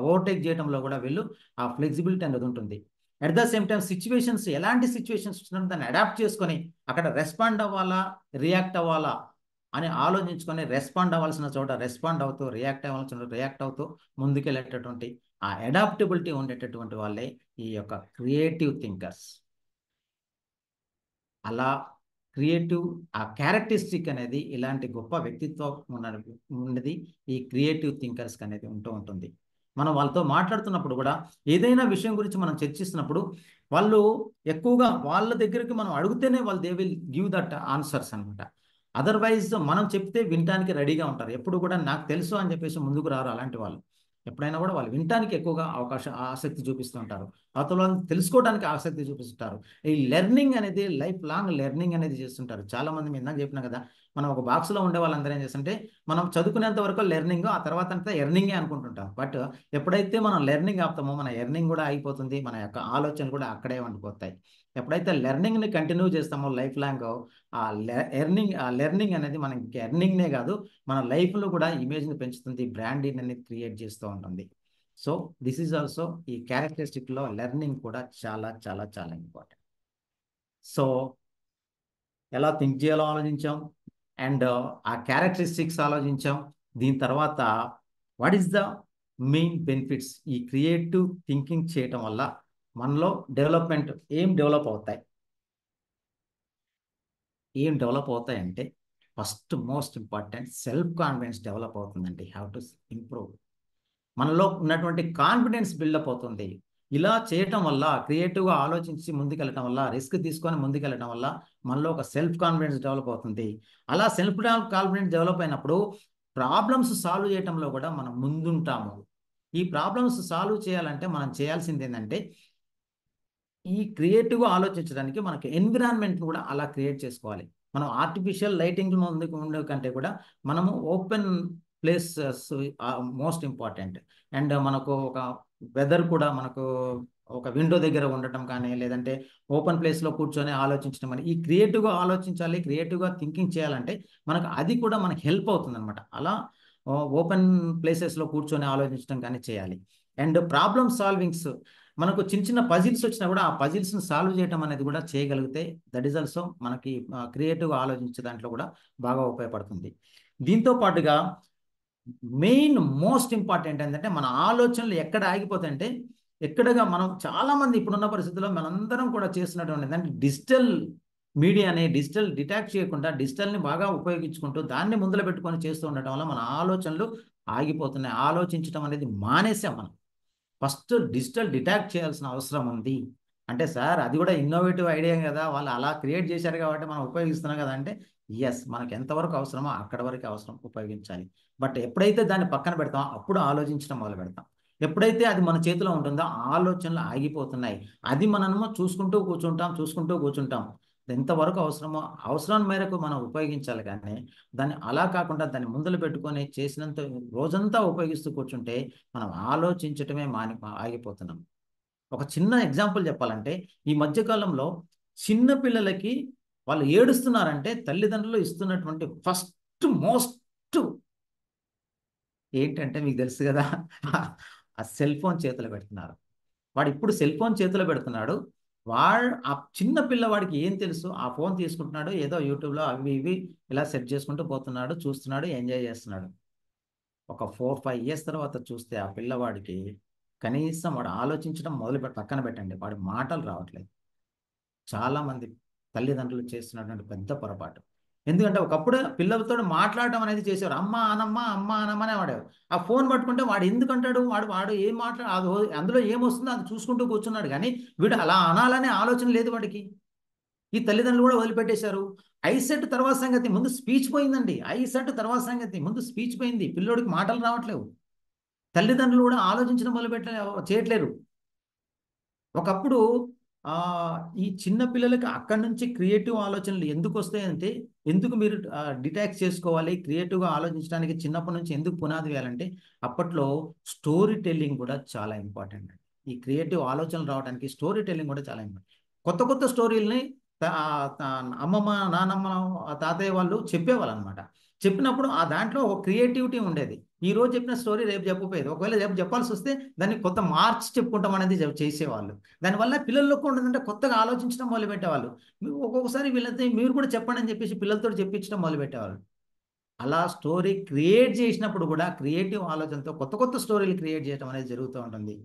ఓవర్టేక్ చేయడంలో కూడా వీళ్ళు ఆ ఫ్లెక్సిబిలిటీ అనేది ఉంటుంది. At the same time situations, ఎలాంటి సిచ్యువేషన్స్ వచ్చినప్పుడు దాన్ని అడాప్ట్ చేసుకొని అక్కడ రెస్పాండ్ అవ్వాలా, రియాక్ట్ అవ్వాలా అని ఆలోచించుకొని రెస్పాండ్ అవ్వాల్సిన చోట రెస్పాండ్ అవుతూ, రియాక్ట్ అవ్వాల్సిన చోట రియాక్ట్ అవుతూ ముందుకెళ్ళేటటువంటి ఆ అడాప్టబిలిటీ ఉండేటటువంటి వాళ్ళే ఈ యొక్క క్రియేటివ్ థింకర్స్. అలా క్రియేటివ్ ఆ క్యారెక్టరిస్టిక్ అనేది ఇలాంటి గొప్ప వ్యక్తిత్వం ఉన్నది ఈ క్రియేటివ్ థింకర్స్కి అనేది ఉంటుంది. మనం వాళ్ళతో మాట్లాడుతున్నప్పుడు కూడా ఏదైనా విషయం గురించి మనం చర్చిస్తున్నప్పుడు వాళ్ళు ఎక్కువగా వాళ్ళ దగ్గరికి మనం అడిగితేనే వాళ్ళు they will give that answers అనమాట. అదర్వైజ్ మనం చెప్తే వినటానికి రెడీగా ఉంటారు. ఎప్పుడు కూడా నాకు తెలుసు అని చెప్పేసి ముందుకు రారు అలాంటి వాళ్ళు. ఎప్పుడైనా కూడా వాళ్ళు వినటానికి ఎక్కువగా ఆసక్తి చూపిస్తూ ఉంటారు. అవతల వాళ్ళని తెలుసుకోవడానికి ఆసక్తి చూపిస్తుంటారు. ఈ లెర్నింగ్ అనేది లైఫ్ లాంగ్ లెర్నింగ్ అనేది చేస్తుంటారు. చాలా మంది మీద చెప్పినా కదా, మనం ఒక బాక్స్లో ఉండే వాళ్ళందరూ ఏం చేస్తుంటే మనం చదువుకునేంత వరకు లెర్నింగ్, ఆ తర్వాత అంతా ఎర్నింగే అనుకుంటుంటాం. బట్ ఎప్పుడైతే మనం లెర్నింగ్ ఆపుతామో మన ఎర్నింగ్ కూడా అయిపోతుంది, మన యొక్క ఆలోచనలు కూడా అక్కడే ఉండిపోతాయి. ఎప్పుడైతే లెర్నింగ్ని కంటిన్యూ చేస్తామో లైఫ్ లాంగ్, ఆ లెర్నింగ్ అనేది మనకి ఎర్నింగ్నే కాదు, మన లైఫ్లో కూడా ఇమేజ్ని పెంచుతుంది, బ్రాండింగ్ అనేది క్రియేట్ చేస్తూ ఉంటుంది. సో దిస్ ఈజ్ ఆల్సో ఈ క్యారెక్టరిస్టిక్లో లెర్నింగ్ కూడా చాలా చాలా చాలా ఇంపార్టెంట్. సో ఎలా థింక్ చేయాలో ఆలోచించాం, అండ్ ఆ క్యారెక్టరిస్టిక్స్ ఆలోచించాం. దీని తర్వాత what is the main benefits, ఈ క్రియేటివ్ థింకింగ్ చేయటం వల్ల మనలో డెవలప్మెంట్ ఏం డెవలప్ అవుతాయి, అంటే first most important self confidence develop అవుతుందండి. Have to improve. మనలో ఉన్నటువంటి కాన్ఫిడెన్స్ బిల్డప్ అవుతుంది. ఇలా చేయటం వల్ల, క్రియేటివ్గా ఆలోచించి ముందుకెళ్ళటం వల్ల, రిస్క్ తీసుకొని ముందుకెళ్ళటం వల్ల మనలో ఒక సెల్ఫ్ కాన్ఫిడెన్స్ డెవలప్ అవుతుంది. అలా సెల్ఫ్ కాన్ఫిడెన్స్ డెవలప్ అయినప్పుడు ప్రాబ్లమ్స్ సాల్వ్ చేయటంలో కూడా మనం ముందుంటాము. ఈ ప్రాబ్లమ్స్ సాల్వ్ చేయాలంటే మనం చేయాల్సింది ఏంటంటే, ఈ క్రియేటివ్గా ఆలోచించడానికి మనకి ఎన్విరాన్మెంట్ కూడా అలా క్రియేట్ చేసుకోవాలి. మనం ఆర్టిఫిషియల్ లైటింగ్ ముందుకు ఉండే కంటే కూడా మనము open places most important. And మనకు ఒక వెదర్ కూడా, మనకు ఒక విండో దగ్గర ఉండటం కానీ, లేదంటే ఓపెన్ ప్లేస్లో కూర్చొని ఆలోచించడం కానీ, ఈ క్రియేటివ్గా ఆలోచించాలి, క్రియేటివ్గా థింకింగ్ చేయాలంటే మనకు అది కూడా మనకు హెల్ప్ అవుతుంది అనమాట. అలా ఓపెన్ ప్లేసెస్లో కూర్చొని ఆలోచించడం కానీ చేయాలి. అండ్ ప్రాబ్లమ్ సాల్వింగ్స్, మనకు చిన్న చిన్న పజిల్స్ వచ్చినా కూడా ఆ పజిల్స్ని సాల్వ్ చేయడం అనేది కూడా చేయగలిగితే దట్ ఈస్ ఆల్సో మనకి క్రియేటివ్గా ఆలోచించే దాంట్లో కూడా బాగా ఉపయోగపడుతుంది. దీంతో పాటుగా మెయిన్ మోస్ట్ ఇంపార్టెంట్ ఏంటంటే, మన ఆలోచనలు ఎక్కడ ఆగిపోతాయంటే, ఎక్కడగా మనం చాలామంది ఇప్పుడున్న పరిస్థితుల్లో మనందరం కూడా చేస్తున్నటువంటి ఏంటంటే, డిజిటల్ మీడియాని డిటాక్ట్ చేయకుండా డిజిటల్ని బాగా ఉపయోగించుకుంటూ దాన్ని ముందులో పెట్టుకొని చేస్తూ ఉండటం వల్ల మన ఆలోచనలు ఆగిపోతున్నాయి. ఆలోచించడం అనేది మానేసాం మనం. ఫస్ట్ డిజిటల్ డిటాక్ట్ చేయాల్సిన అవసరం ఉంది. అంటే సార్ అది కూడా ఇన్నోవేటివ్ ఐడియా కదా, వాళ్ళు అలా క్రియేట్ చేశారు కాబట్టి మనం ఉపయోగిస్తున్నాం కదా అంటే, ఎస్, మనకు ఎంతవరకు అవసరమో అక్కడ వరకు అవసరం ఉపయోగించాలి. బట్ ఎప్పుడైతే దాన్ని పక్కన పెడతామో అప్పుడు ఆలోచించడం మొదలు పెడతాం. ఎప్పుడైతే అది మన చేతిలో ఉంటుందో ఆలోచనలు ఆగిపోతున్నాయి. అది మనము చూసుకుంటూ కూర్చుంటాం. ఎంతవరకు అవసరమో అవసరం మేరకు మనం ఉపయోగించాలి. కానీ దాన్ని అలా కాకుండా దాన్ని ముందలు పెట్టుకొని చేసినంత రోజంతా ఉపయోగిస్తూ కూర్చుంటే మనం ఆలోచించటమే ఆగిపోతున్నాం. ఒక చిన్న ఎగ్జాంపుల్ చెప్పాలంటే, ఈ మధ్యకాలంలో చిన్న పిల్లలకి వాళ్ళు ఏడుస్తున్నారంటే తల్లిదండ్రులు ఇస్తున్నటువంటి ఫస్ట్ మోస్ట్ ఏంటంటే మీకు తెలుసు కదా, ఆ సెల్ ఫోన్ చేతిలో పెడుతున్నారు. వాడు ఇప్పుడు సెల్ ఫోన్ చేతిలో పెడుతున్నాడు. ఆ చిన్న పిల్లవాడికి ఏం తెలుసు? ఆ ఫోన్ తీసుకుంటున్నాడు, ఏదో యూట్యూబ్లో అవి ఇవి ఇలా సెట్ చేసుకుంటూ పోతున్నాడు, చూస్తున్నాడు, ఎంజాయ్ చేస్తున్నాడు. ఒక 4-5 ఇయర్స్ తర్వాత చూస్తే ఆ పిల్లవాడికి కనీసం వాడు ఆలోచించడం పక్కన పెట్టండి, వాడి మాటలు రావట్లేదు. చాలా మంది తల్లిదండ్రులు చేస్తున్నటువంటి పెద్ద పొరపాటు. ఎందుకంటే ఒకప్పుడు పిల్లలతో మాట్లాడటం అనేది చేసేవారు. అమ్మ అనమ్మ, అమ్మ అనమ్మ అనే వాడేవారు. ఆ ఫోన్ పట్టుకుంటే వాడు ఎందుకు అంటాడు? వాడు ఏం మాట్లాడు, అందులో ఏమొస్తుందో అది చూసుకుంటూ కూర్చున్నాడు. కానీ వీడు అలా అనాలనే ఆలోచన లేదు వాడికి. ఈ తల్లిదండ్రులు కూడా వదిలిపెట్టేశారు. ఐసెట్ తర్వాత సంగతి, ముందు స్పీచ్ పోయిందండి. ఐసెట్ తర్వాత సంగతి, ముందు స్పీచ్ పోయింది. పిల్లోడికి మాటలు రావట్లేవు. తల్లిదండ్రులు కూడా ఆలోచించడం చేయట్లేరు. ఒకప్పుడు ఈ చిన్న పిల్లలకి అక్కడి నుంచి క్రియేటివ్ ఆలోచనలు ఎందుకు వస్తాయంటే, ఎందుకు మీరు డిటాక్స్ చేసుకోవాలి, క్రియేటివ్గా ఆలోచించడానికి చిన్నప్పటి నుంచి ఎందుకు పునాది వేయాలంటే, అప్పట్లో స్టోరీ టెల్లింగ్ కూడా చాలా ఇంపార్టెంట్. ఈ క్రియేటివ్ ఆలోచనలు రావడానికి స్టోరీ టెల్లింగ్ కూడా చాలా ఇంపార్టెంట్. కొత్త కొత్త స్టోరీలని అమ్మమ్మ, నానమ్మ, తాతయ్య వాళ్ళు చెప్పేవాళ్ళు అనమాట. చెప్పినప్పుడు ఆ దాంట్లో ఒక క్రియేటివిటీ ఉండేది. ఈ రోజు చెప్పిన స్టోరీ రేపు చెప్పకపోయేది. ఒకవేళ రేపు చెప్పాల్సి వస్తే దాన్ని కొత్త మార్క్స్ చెప్పుకుంటాం అనేది చేసేవాళ్ళు. దానివల్ల పిల్లల్లో కూడా ఉండదంటే కొత్తగా ఆలోచించడం మొదలుపెట్టేవాళ్ళు. ఒక్కొక్కసారి వీళ్ళతో మీరు కూడా చెప్పండి అని చెప్పేసి పిల్లలతో చెప్పించడం మొదలుపెట్టేవాళ్ళు. అలా స్టోరీ క్రియేట్ చేసినప్పుడు కూడా క్రియేటివ్ ఆలోచనతో కొత్త కొత్త స్టోరీలు క్రియేట్ చేయడం అనేది జరుగుతూ ఉంటుంది.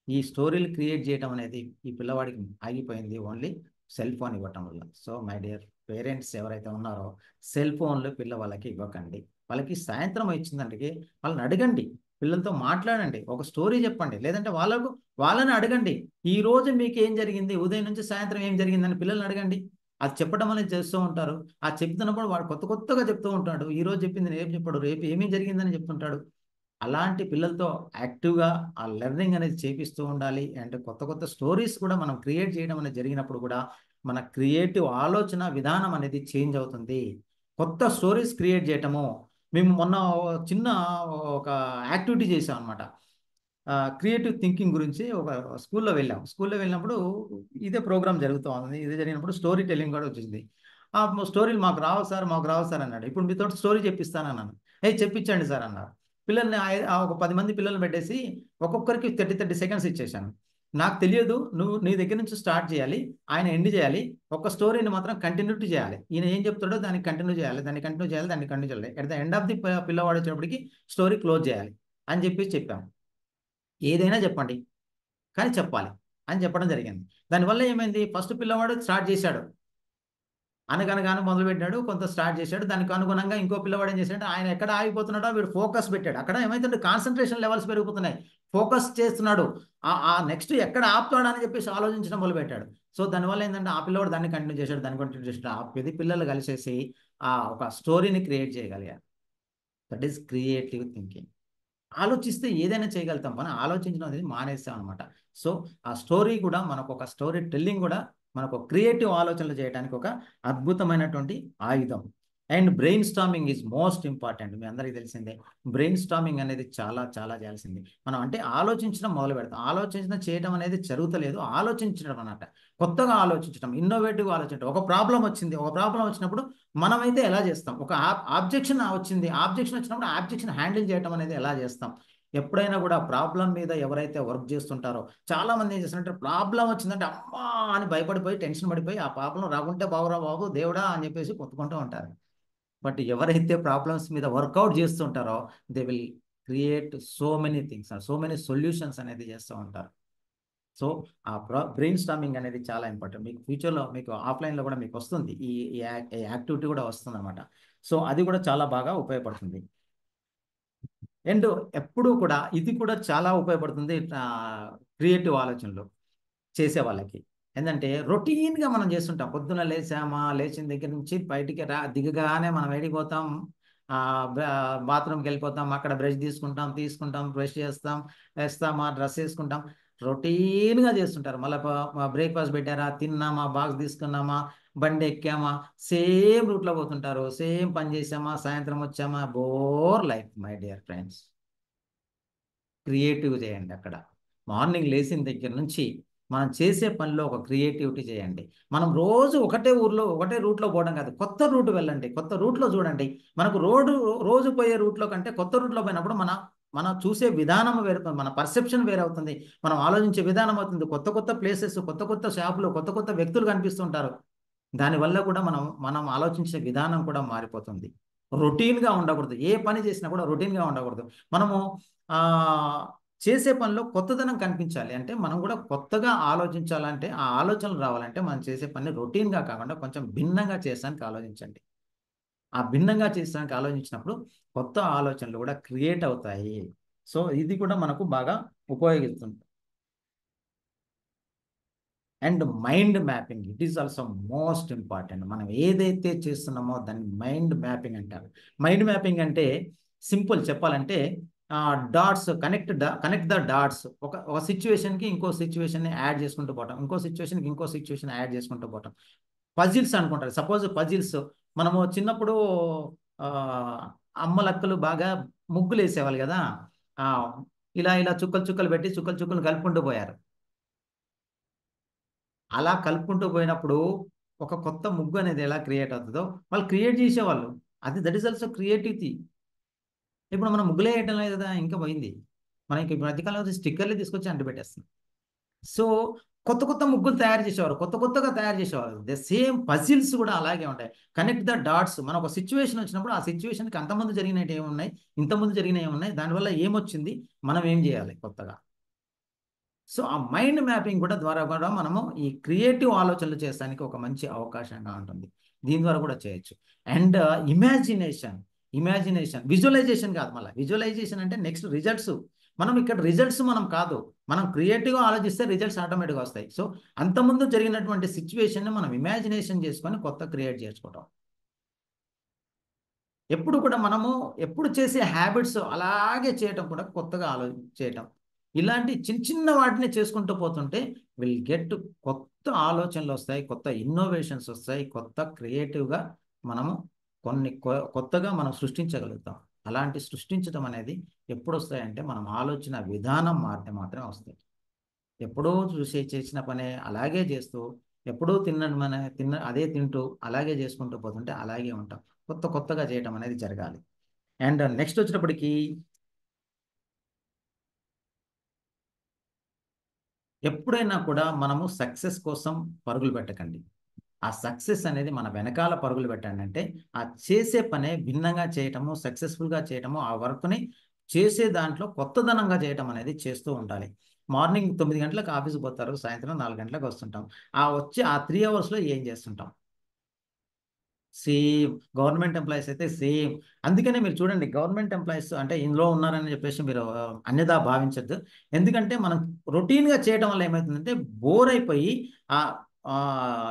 ఈ స్టోరీలు క్రియేట్ చేయడం అనేది ఈ పిల్లవాడికి ఆగిపోయింది ఓన్లీ సెల్ ఫోన్ ఇవ్వటం వల్ల. సో మై డియర్ పేరెంట్స్ ఎవరైతే ఉన్నారో, సెల్ ఫోన్లు పిల్లవాళ్ళకి ఇవ్వకండి. వాళ్ళకి సాయంత్రం ఇచ్చిందంటే వాళ్ళని అడగండి, పిల్లలతో మాట్లాడండి, ఒక స్టోరీ చెప్పండి. లేదంటే వాళ్ళని అడగండి, ఈ రోజు మీకు ఏం జరిగింది, ఉదయం నుంచి సాయంత్రం ఏం జరిగిందని పిల్లల్ని అడగండి. అది చెప్పడం అనేది చేస్తూ ఉంటారు. ఆ చెప్తున్నప్పుడు వాడు కొత్త కొత్తగా చెప్తూ ఉంటాడు. ఈ రోజు చెప్పింది రేపు చెప్పాడు, రేపు ఏమేం జరిగిందని చెప్తుంటాడు. అలాంటి పిల్లలతో యాక్టివ్గా ఆ లెర్నింగ్ అనేది చేపిస్తూ ఉండాలి. అండ్ కొత్త కొత్త స్టోరీస్ కూడా మనం క్రియేట్ చేయడం అనేది జరిగినప్పుడు కూడా మన క్రియేటివ్ ఆలోచన విధానం అనేది చేంజ్ అవుతుంది. కొత్త స్టోరీస్ క్రియేట్ చేయటము. మేము మొన్న చిన్న ఒక యాక్టివిటీ చేసాం అనమాట. క్రియేటివ్ థింకింగ్ గురించి ఒక స్కూల్లో వెళ్ళినప్పుడు ఇదే ప్రోగ్రామ్ జరుగుతూ ఉంది. ఇదే జరిగినప్పుడు స్టోరీ టెల్లింగ్ కూడా వచ్చింది. ఆ స్టోరీలు మాకు రావు సార్ అన్నాడు. ఇప్పుడు మీతో స్టోరీ చెప్పిస్తానన్నాను. చెప్పించండి సార్ అన్నారు. పిల్లల్ని ఒక 10 మంది పిల్లల్ని పెట్టేసి ఒక్కొక్కరికి 30 సెకండ్స్ ఇచ్చేసాను. నాకు తెలియదు, నీ దగ్గర నుంచి స్టార్ట్ చేయాలి, ఆయన ఎండ్ చేయాలి. ఒక స్టోరీని మాత్రం కంటిన్యూటీ చేయాలి. ఈయన ఏం చెప్తాడో దాన్ని కంటిన్యూ చేయాలి. At the end of the పిల్లవాడు వచ్చేటప్పటికి స్టోరీ క్లోజ్ చేయాలి అని చెప్పాము. ఏదైనా చెప్పండి కానీ చెప్పాలి అని చెప్పడం జరిగింది. దానివల్ల ఏమైంది, ఫస్ట్ పిల్లవాడు స్టార్ట్ చేశాడు, అనగనగాను మొదలుపెట్టాడు, కొంత స్టార్ట్ చేశాడు. దానికి అనుగుణంగా ఇంకో పిల్లవాడు ఏం చేశాడు, ఆయన ఎక్కడ ఆగిపోతున్నాడో వీడు ఫోకస్ పెట్టాడు. అక్కడ ఏమైతుంటే కాన్సన్ట్రేషన్ లెవెల్స్ పెరిగిపోతున్నాయి. ఫోకస్ చేస్తున్నాడు, ఆ నెక్స్ట్ ఎక్కడ ఆపుతాడు అని చెప్పేసి ఆలోచించడం మొదలుపెట్టాడు. సో దానివల్ల ఏంటంటే ఆ పిల్లవాడు దాన్ని కంటిన్యూ చేశాడు. ఆ 10 పిల్లలు కలిసేసి ఒక స్టోరీని క్రియేట్ చేయగలిగారు. That is creative thinking. ఆలోచిస్తే ఏదైనా చేయగలుగుతాం, మనం ఆలోచించడం అనేది మానేస్తాం అనమాట. సో ఆ స్టోరీ కూడా మనకు ఒక స్టోరీ టెల్లింగ్ కూడా మనకు క్రియేటివ్ ఆలోచనలు చేయడానికి ఒక అద్భుతమైనటువంటి ఆయుధం. And brain storming is most important. మీ అందరికీ తెలిసిందే, బ్రెయిన్ స్టార్మింగ్ అనేది చాలా చాలా చేయాల్సింది. మనం అంటే ఆలోచించడం మొదలు పెడతాం, ఆలోచించడం చేయడం అనేది జరుగుతలేదు, ఆలోచించడం అన్నమాట. కొత్తగా ఆలోచించడం, ఇన్నోవేటివ్గా ఆలోచించడం. ఒక ప్రాబ్లం వచ్చినప్పుడు మనమైతే ఎలా చేస్తాం, ఒక ఆబ్జెక్షన్ వచ్చినప్పుడు ఆబ్జెక్షన్ హ్యాండిల్ చేయడం అనేది ఎలా చేస్తాం. ఎప్పుడైనా కూడా ప్రాబ్లం మీద ఎవరైతే వర్క్ చేస్తుంటారో, చాలా మంది ఏం చేస్తారంటే ప్రాబ్లం వచ్చిందంటే అమ్మా అని భయపడిపోయి టెన్షన్ పడిపోయి ఆ ప్రాబ్లం రాకుంటే బాగురా బాబు దేవుడా అని చెప్పేసి కొట్టుకుంటూ ఉంటారు. బట్ ఎవరైతే ప్రాబ్లమ్స్ మీద వర్కౌట్ చేస్తుంటారో they will create so many things, so many solutions అనేది చేస్తూ ఉంటారు. సో ఆ బ్రెయిన్ స్టార్మింగ్ అనేది చాలా ఇంపార్టెంట్. మీకు ఫ్యూచర్లో మీకు ఆఫ్లైన్లో కూడా మీకు వస్తుంది, ఈ యాక్టివిటీ కూడా వస్తుంది అనమాట. సో అది కూడా చాలా బాగా ఉపయోగపడుతుంది. అండ్ ఎప్పుడూ కూడా ఇది కూడా చాలా ఉపయోగపడుతుంది క్రియేటివ్ ఆలోచనలు చేసే వాళ్ళకి. ఏంటంటే రొటీన్గా మనం చేస్తుంటాం, పొద్దున లేచిన దగ్గర నుంచి బయటికి దిగగానే మనం వెళ్ళిపోతాం, బాత్రూమ్కి వెళ్ళిపోతాం, అక్కడ బ్రష్ తీసుకుంటాం, బ్రష్ వేస్తామా, డ్రెస్ వేసుకుంటాం, రొటీన్గా చేస్తుంటారు. మళ్ళీ బ్రేక్ఫాస్ట్ పెట్టారా, తిన్నామా, బాక్స్ తీసుకున్నామా, బండి ఎక్కామా, సేమ్ రూట్లో పోతుంటారు, సేమ్ పని చేసామా, సాయంత్రం వచ్చామా, bore life. My dear friends, creative చేయండి. అక్కడ మార్నింగ్ లేచిన దగ్గర నుంచి మనం చేసే పనిలో ఒక క్రియేటివిటీ చేయండి. మనం రోజు ఒకటే రూట్లో పోవడం కాదు, కొత్త రూట్ వెళ్ళండి, కొత్త రూట్లో చూడండి. మనకు రోజు పోయే రూట్లో కంటే కొత్త రూట్లో పోయినప్పుడు మన మనం చూసే విధానం వేరుతుంది, మన పర్సెప్షన్ వేరవుతుంది, మనం ఆలోచించే విధానం అవుతుంది. కొత్త కొత్త ప్లేసెస్, కొత్త కొత్త షాపులు, కొత్త కొత్త వ్యక్తులు కనిపిస్తుంటారు. దానివల్ల కూడా మనం ఆలోచించే విధానం కూడా మారిపోతుంది. రొటీన్గా ఉండకూడదు, ఏ పని చేసినా కూడా రొటీన్గా ఉండకూడదు. మనము చేసే పనిలో కొత్తదనం కనిపించాలి అంటే మనం కూడా కొత్తగా ఆలోచించాలంటే, ఆ ఆలోచనలు రావాలంటే మనం చేసే పని రొటీన్గా కాకుండా కొంచెం భిన్నంగా చేసానికి ఆలోచించండి. ఆ భిన్నంగా చేసానికి ఆలోచించినప్పుడు కొత్త ఆలోచనలు కూడా క్రియేట్ అవుతాయి. సో ఇది కూడా మనకు బాగా ఉపయోగిస్తుంది. And mind mapping, it is also most important. మనం ఏదైతే చేస్తున్నామో దాన్ని మైండ్ మ్యాపింగ్ అంటారు. మైండ్ మ్యాపింగ్ అంటే సింపుల్ చెప్పాలంటే డాట్స్ కనెక్ట్ ద డాట్స్. ఒక సిచ్యువేషన్కి ఇంకో సిచ్యువేషన్ని యాడ్ చేసుకుంటూ పోవటం, ఇంకో సిచ్యువేషన్కి ఇంకో సిచ్యువేషన్ యాడ్ చేసుకుంటూ పోవటం. పజిల్స్ అనుకుంటారు. సపోజ్ పజిల్స్ మనము చిన్నప్పుడు అమ్మలక్కలు బాగా ముగ్గులు వేసేవాళ్ళు కదా, ఇలా ఇలా చుక్కలు చుక్కలు పెట్టి చుక్కలు చుక్కలు కలుపుకుంటూ పోయారు. అలా కలుపుకుంటూ పోయినప్పుడు ఒక కొత్త ముగ్గు అనేది ఎలా క్రియేట్ అవుతుందో వాళ్ళు క్రియేట్ చేసేవాళ్ళు. That is also creativity. ఇప్పుడు మనం ముగ్గులే వేయటం లేదు కదా, ఇంకా పోయింది. మనకి మధ్యకాలంలో స్టిక్కర్లు తీసుకొచ్చి అంటిపెట్టేస్తున్నాం. సో కొత్త కొత్త ముగ్గులు తయారు చేసేవారు, కొత్త కొత్తగా తయారు చేసేవారు. ద సేమ్ పజిల్స్ కూడా అలాగే ఉంటాయి. Connect the dots. మన ఒక సిచ్యువేషన్ వచ్చినప్పుడు ఆ సిచ్యువేషన్కి అంతకుముందు జరిగినవి ఏమున్నాయి, ఇంతకుముందు జరిగినవి ఏమున్నాయి, దానివల్ల ఏమొచ్చింది, మనం ఏం చేయాలి కొత్తగా. సో ఆ మైండ్ మ్యాపింగ్ ద్వారా కూడా మనము ఈ క్రియేటివ్ ఆలోచనలు చేసడానికి ఒక మంచి అవకాశంగా ఉంటుంది. దీని ద్వారా కూడా చేయొచ్చు. అండ్ ఇమాజినేషన్, విజువలైజేషన్ కాదు, మళ్ళీ విజువలైజేషన్ అంటే నెక్స్ట్ రిజల్ట్స్. మనం ఇక్కడ రిజల్ట్స్ మనం కాదు, మనం క్రియేటివ్గా ఆలోచిస్తే రిజల్ట్స్ ఆటోమేటిక్గా వస్తాయి. సో అంతకుముందు జరిగినటువంటి సిచ్యువేషన్ని మనం ఇమాజినేషన్ చేసుకొని కొత్త క్రియేట్ చేసుకోవటం. ఎప్పుడు కూడా మనము ఎప్పుడు చేసే హ్యాబిట్స్ అలాగే చేయటం కూడా కొత్తగా చేయటం. ఇలాంటి చిన్న చిన్న వాటిని చేసుకుంటూ పోతుంటే విల్ గెట్ కొత్త ఆలోచనలు వస్తాయి, కొత్త ఇన్నోవేషన్స్ వస్తాయి, కొత్త క్రియేటివ్గా మనము కొత్తగా మనం సృష్టించగలుగుతాం. అలాంటి సృష్టించడం అనేది ఎప్పుడు వస్తాయంటే మనం ఆలోచన విధానం మారితే మాత్రమే వస్తాయి. ఎప్పుడో చేసిన పనే అలాగే చేస్తూ, ఎప్పుడూ అదే తింటూ అలాగే చేసుకుంటూ పోతుంటే అలాగే ఉంటాం. కొత్తగా చేయటం అనేది జరగాలి. అండ్ నెక్స్ట్ వచ్చేటప్పటికి ఎప్పుడైనా కూడా మనము సక్సెస్ కోసం పరుగులు పెట్టకండి. ఆ సక్సెస్ అనేది మన వెనకాల పరుగులు పెట్టండి. అంటే ఆ చేసే పనే భిన్నంగా చేయటము, సక్సెస్ఫుల్గా చేయటము, ఆ వర్క్ని చేసే దాంట్లో కొత్తదనంగా చేయటం అనేది చేస్తూ ఉండాలి. మార్నింగ్ 9 గంటలకు ఆఫీస్కి పోతారు, సాయంత్రం 4 గంటలకు వస్తుంటాం. ఆ 3 అవర్స్లో ఏం చేస్తుంటాం? సేమ్. గవర్నమెంట్ ఎంప్లాయీస్ అయితే సేమ్. అందుకనే మీరు చూడండి, గవర్నమెంట్ ఎంప్లాయీస్ అంటే ఇందులో ఉన్నారని చెప్పేసి మీరు అన్యదా భావించద్దు. ఎందుకంటే మనం రొటీన్గా చేయడం వల్ల ఏమవుతుందంటే బోర్ అయిపోయి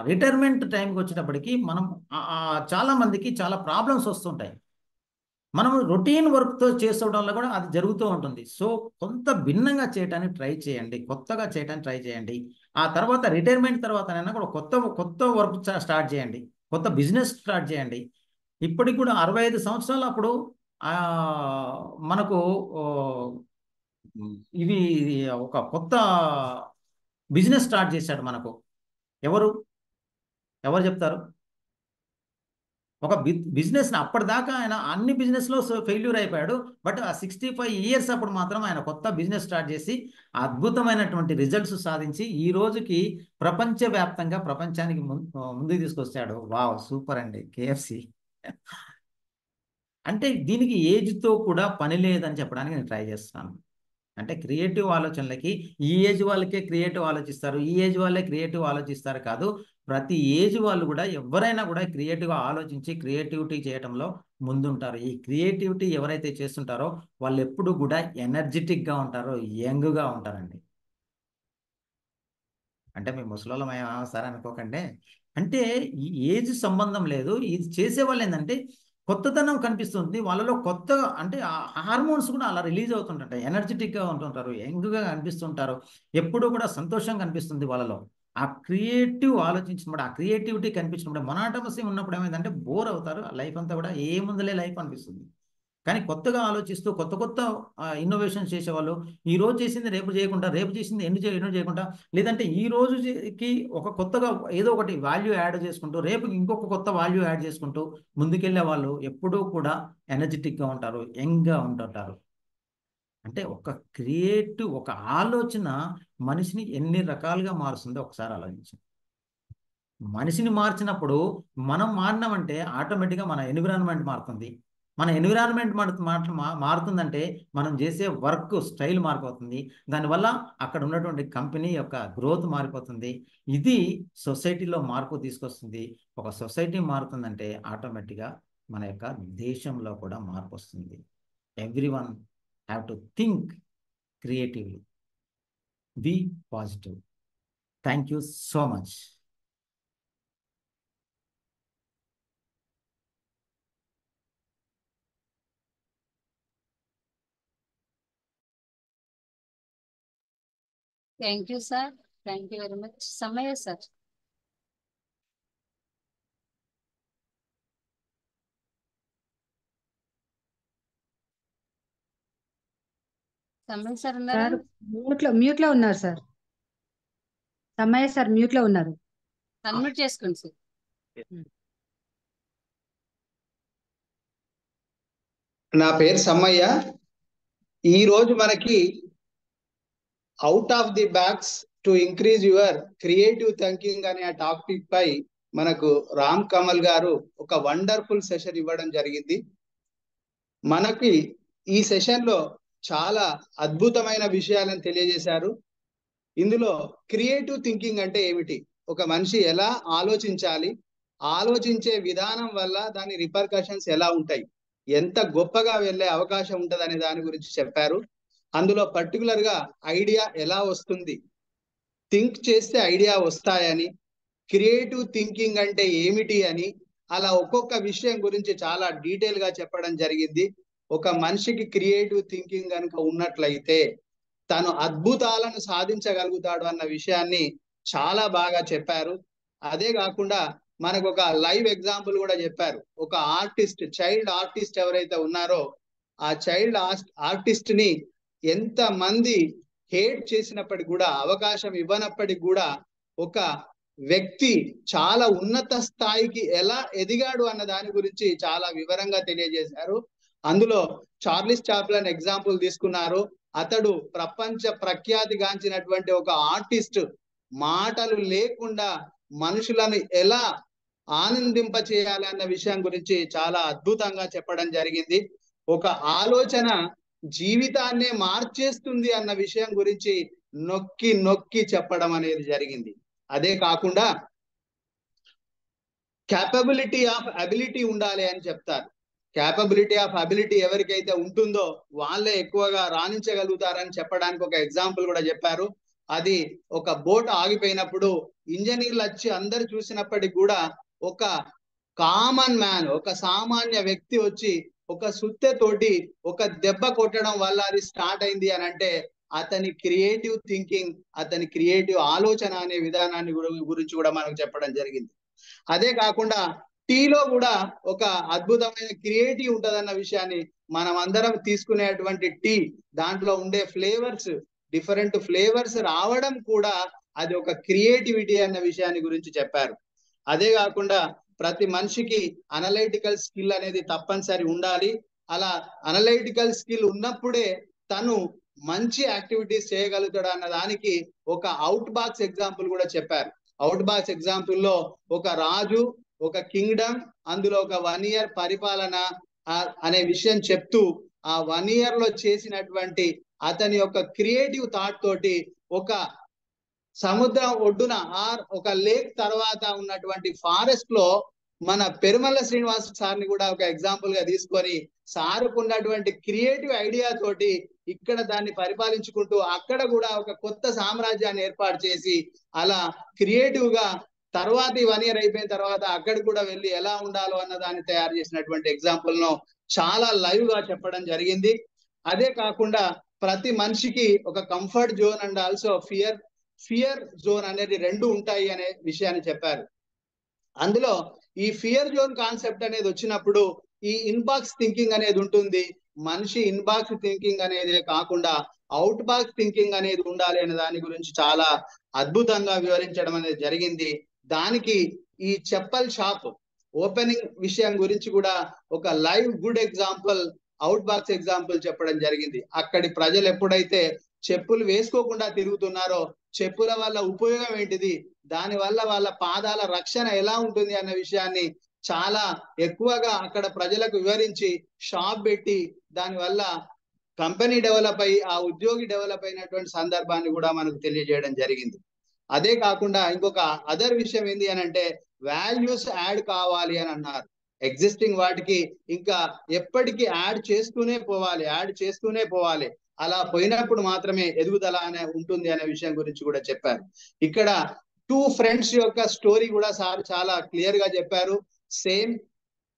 రిటైర్మెంట్ టైంకి వచ్చేటప్పటికి మనం చాలా మందికి చాలా ప్రాబ్లమ్స్ వస్తుంటాయి. మనం రొటీన్ వర్క్తో చేసుకోవడం వల్ల కూడా అది జరుగుతూ ఉంటుంది. సో కొంత భిన్నంగా చేయడానికి ట్రై చేయండి, కొత్తగా చేయడానికి ట్రై చేయండి. ఆ తర్వాత రిటైర్మెంట్ తర్వాతనైనా కూడా కొత్త వర్క్ స్టార్ట్ చేయండి, కొత్త బిజినెస్ స్టార్ట్ చేయండి. ఇప్పటికి కూడా 65 సంవత్సరాలు అప్పుడు మనకు ఇవి ఒక కొత్త బిజినెస్ స్టార్ట్ చేశాడు మనకు. ఎవరు చెప్తారు? ఒక బిజినెస్ అప్పటిదాకా ఆయన అన్ని బిజినెస్లో ఫెయిల్యూర్ అయిపోయాడు. బట్ ఆ 65 ఇయర్స్ అప్పుడు మాత్రం ఆయన కొత్త బిజినెస్ స్టార్ట్ చేసి అద్భుతమైనటువంటి రిజల్ట్స్ సాధించి ఈ రోజుకి ప్రపంచవ్యాప్తంగా ప్రపంచానికి ముందుకు తీసుకొచ్చాడు. వావ్, సూపర్ అండి కేఎఫ్సి. అంటే దీనికి ఏజ్తో కూడా పని లేదని చెప్పడానికి నేను ట్రై చేస్తున్నాను. అంటే క్రియేటివ్ ఆలోచనలకి ఈ ఏజ్ వాళ్ళకే క్రియేటివ్ ఆలోచిస్తారు, ఈ ఏజ్ వాళ్ళే క్రియేటివ్ ఆలోచిస్తారు కాదు. ప్రతి ఏజ్ వాళ్ళు కూడా ఎవరైనా కూడా క్రియేటివ్గా ఆలోచించి క్రియేటివిటీ చేయడంలో ముందుంటారు. ఈ క్రియేటివిటీ ఎవరైతే చేస్తుంటారో వాళ్ళు ఎప్పుడు కూడా ఎనర్జెటిక్గా ఉంటారో, యంగ్గా ఉంటారండి. అంటే మీ ముసలోళ్ళం సార్ అనుకోకండి. అంటే ఈ ఏజ్ సంబంధం లేదు. ఇది చేసే వాళ్ళు ఏంటంటే కొత్తదనం కనిపిస్తుంది వాళ్ళలో, కొత్తగా అంటే హార్మోన్స్ కూడా అలా రిలీజ్ అవుతుంటాయి, ఎనర్జెటిక్గా ఉంటుంటారు, యంగ్గా కనిపిస్తుంటారు, ఎప్పుడూ కూడా సంతోషంగా కనిపిస్తుంది వాళ్ళలో. ఆ క్రియేటివ్ ఆలోచించినప్పుడు, ఆ క్రియేటివిటీ కనిపించినప్పుడు, మొనాటమసీ ఉన్నప్పుడు ఏమైందంటే బోర్ అవుతారు. లైఫ్ అంతా కూడా ఏముందలే లైఫ్ అనిపిస్తుంది. కానీ కొత్తగా ఆలోచిస్తూ కొత్త ఇన్నోవేషన్స్ చేసేవాళ్ళు ఈ రోజు చేసింది రేపు చేయకుండా, రేపు చేసింది ఎన్నో చేయకుండా, లేదంటే ఈ రోజుకి ఒక కొత్తగా ఏదో ఒకటి వాల్యూ యాడ్ చేసుకుంటూ రేపు ఇంకొక కొత్త వాల్యూ యాడ్ చేసుకుంటూ ముందుకెళ్ళే వాళ్ళు ఎప్పుడూ కూడా ఎనర్జెటిక్గా ఉంటారు, యంగ్గా ఉంటుంటారు. అంటే ఒక ఆలోచన మనిషిని ఎన్ని రకాలుగా మారుస్తుందో ఒకసారి ఆలోచించండి. మనిషిని మార్చినప్పుడు మనం మారినామంటే ఆటోమేటిక్గా మన ఎన్విరాన్మెంట్ మారుతుంది. మన ఎన్విరాన్మెంట్ మారుతుందంటే మనం చేసే వర్క్ స్టైల్ మారిపోతుంది. దానివల్ల అక్కడ ఉన్నటువంటి కంపెనీ యొక్క గ్రోత్ మారిపోతుంది. ఇది సొసైటీలో మార్పు తీసుకొస్తుంది. ఒక సొసైటీ మారుతుందంటే ఆటోమేటిక్గా మన యొక్క దేశంలో కూడా మార్పు వస్తుంది. Everyone have to think creatively, be positive. Thank you so much. Thank you sir. Thank you very much. సమయ సార్. సమయ సార్ ఉన్నారా? సార్ మ్యూట్ లో ఉన్నారు సార్. సమయ సార్ మ్యూట్ లో ఉన్నారు. అన్మ్యూట్ చేసుకోండి సార్. నా పేరు సమ్మయ్య. ఈ రోజు మనకి out of the box to increase your creative thinking అనే టాపిక్ పై మనకు రామ్ కమల్ గారు ఒక వండర్ఫుల్ సెషన్ ఇవ్వడం జరిగింది. మనకి ఈ సెషన్ లో చాలా అద్భుతమైన విషయాలను తెలియజేశారు. ఇందులో క్రియేటివ్ థింకింగ్ అంటే ఏమిటి, ఒక మనిషి ఎలా ఆలోచించాలి, ఆలోచించే విధానం వల్ల దాని రిపర్కషన్స్ ఎలా ఉంటాయి, ఎంత గొప్పగా వెళ్ళే అవకాశం ఉంటుంది అనే దాని గురించి చెప్పారు. అందులో పర్టికులర్ గా ఐడియా ఎలా వస్తుంది, థింక్ చేస్తే ఐడియా వస్తాయని, క్రియేటివ్ థింకింగ్ అంటే ఏమిటి అని, అలా ఒక్కొక్క విషయం గురించి చాలా డీటెయిల్ గా చెప్పడం జరిగింది. ఒక మనిషికి క్రియేటివ్ థింకింగ్ కనుక ఉన్నట్లయితే తను అద్భుతాలను సాధించగలుగుతాడు అన్న విషయాన్ని చాలా బాగా చెప్పారు. అదే కాకుండా మనకు ఒక లైవ్ ఎగ్జాంపుల్ కూడా చెప్పారు. ఒక ఆర్టిస్ట్, చైల్డ్ ఆర్టిస్ట్ ఎవరైతే ఉన్నారో ఆ చైల్డ్ ఆర్టిస్ట్ ని ఎంత మంది హేట్ చేసినప్పటికి కూడా, అవకాశం ఇవ్వనప్పటికి కూడా ఒక వ్యక్తి చాలా ఉన్నత స్థాయికి ఎలా ఎదిగాడు అన్న దాని గురించి చాలా వివరంగా తెలియజేశారు. అందులో చార్లిస్ చాప్లిన్ ఎగ్జాంపుల్ తీసుకున్నారు. అతడు ప్రపంచ ప్రఖ్యాతిగాంచినటువంటి ఒక ఆర్టిస్ట్ మాటలు లేకుండా మనుషులను ఎలా ఆనందింప చేయాలి అన్న విషయం గురించి చాలా అద్భుతంగా చెప్పడం జరిగింది. ఒక ఆలోచన జీవితాన్నే మార్చేస్తుంది అన్న విషయం గురించి నొక్కి నొక్కి చెప్పడం అనేది జరిగింది. అదే కాకుండా క్యాపబిలిటీ ఆఫ్ అబిలిటీ ఉండాలి అని చెప్తారు. క్యాపబిలిటీ ఆఫ్ అబిలిటీ ఎవరికైతే ఉంటుందో వాళ్ళే ఎక్కువగా రాణించగలుగుతారని చెప్పడానికి ఒక ఎగ్జాంపుల్ కూడా చెప్పారు. అది ఒక బోట్ ఆగిపోయినప్పుడు ఇంజనీర్లు వచ్చి అందరు చూసినప్పటికి కూడా ఒక కామన్ మ్యాన్, ఒక సామాన్య వ్యక్తి వచ్చి ఒక సుత్తెతోటి ఒక దెబ్బ కొట్టడం వల్ల అది స్టార్ట్ అయింది అని అంటే అతని క్రియేటివ్ థింకింగ్, అతని క్రియేటివ్ ఆలోచన అనే విధానాన్ని గురించి కూడా మనకు చెప్పడం జరిగింది. అదే కాకుండా టీలో కూడా ఒక అద్భుతమైన క్రియేటివ్ ఉంటదన్న విషయాన్ని, మనం అందరం తీసుకునేటువంటి టీ దాంట్లో ఉండే ఫ్లేవర్స్, డిఫరెంట్ ఫ్లేవర్స్ రావడం కూడా అది ఒక క్రియేటివిటీ అన్న విషయాన్ని గురించి చెప్పారు. అదే కాకుండా ప్రతి మనిషికి అనలైటికల్ స్కిల్ అనేది తప్పనిసరి ఉండాలి. అలా అనలైటికల్ స్కిల్ ఉన్నప్పుడే తను మంచి యాక్టివిటీస్ చేయగలుగుతాడు అన్న దానికి ఒక అవుట్ బాక్స్ ఎగ్జాంపుల్ కూడా చెప్పారు. అవుట్ బాక్స్ ఎగ్జాంపుల్లో ఒక రాజు, ఒక కింగ్డమ్, అందులో ఒక 1 year పరిపాలన అనే విషయం చెప్తూ ఆ 1 year లో చేసినటువంటి అతని యొక్క క్రియేటివ్ థాట్ తోటి ఒక సముద్రం ఒడ్డున ఒక లేక్ తర్వాత ఉన్నటువంటి ఫారెస్ట్ లో మన పెరుమల్ల శ్రీనివాస్ సార్ని కూడా ఒక ఎగ్జాంపుల్ గా తీసుకొని సార్కు ఉన్నటువంటి క్రియేటివ్ ఐడియా తోటి ఇక్కడ దాన్ని పరిపాలించుకుంటూ అక్కడ కూడా ఒక కొత్త సామ్రాజ్యాన్ని ఏర్పాటు చేసి అలా క్రియేటివ్ గా తర్వాత 1 year అయిపోయిన తర్వాత అక్కడ కూడా వెళ్ళి ఎలా ఉండాలో అన్న దాన్ని తయారు చేసినటువంటి ఎగ్జాంపుల్ ను చాలా లైవ్ గా చెప్పడం జరిగింది. అదే కాకుండా ప్రతి మనిషికి ఒక comfort zone and also fear zone అనేది 2 ఉంటాయి అనే విషయాన్ని చెప్పారు. అందులో ఈ ఫియర్ జోన్ కాన్సెప్ట్ అనేది వచ్చినప్పుడు ఈ ఇన్బాక్స్ థింకింగ్ అనేది ఉంటుంది. మనిషి ఇన్బాక్స్ థింకింగ్ అనేది కాకుండా అవుట్ బాక్స్ థింకింగ్ అనేది ఉండాలి అనే దాని గురించి చాలా అద్భుతంగా వివరించడం అనేది జరిగింది. దానికి ఈ చెప్పల్ షాప్ ఓపెనింగ్ విషయం గురించి కూడా ఒక live good example out box example చెప్పడం జరిగింది. అక్కడి ప్రజలు ఎప్పుడైతే చెప్పులు వేసుకోకుండా తిరుగుతున్నారో చెప్పుల వల్ల ఉపయోగం ఏంటిది, దాని వల్ల వాళ్ళ పాదాల రక్షణ ఎలా ఉంటుంది అన్న విషయాన్ని చాలా ఎక్కువగా అక్కడ ప్రజలకు వివరించి షాప్ పెట్టి దాని వల్ల కంపెనీ డెవలప్ అయ్యి ఆ ఉద్యోగి డెవలప్ అయినటువంటి సందర్భాన్ని కూడా మనకు తెలియజేయడం జరిగింది. అదే కాకుండా ఇంకొక అదర్ విషయం ఏంటి అని అంటే వాల్యూస్ యాడ్ కావాలి అని అన్నారు. ఎగ్జిస్టింగ్ వాటికి ఇంకా ఎప్పటికీ యాడ్ చేస్తూనే పోవాలి. అలా పోయినప్పుడు మాత్రమే ఎదుగుదల అనే ఉంటుంది అనే విషయం గురించి కూడా చెప్పారు. ఇక్కడ 2 ఫ్రెండ్స్ యొక్క స్టోరీ కూడా సార్ చాలా క్లియర్ గా చెప్పారు. Same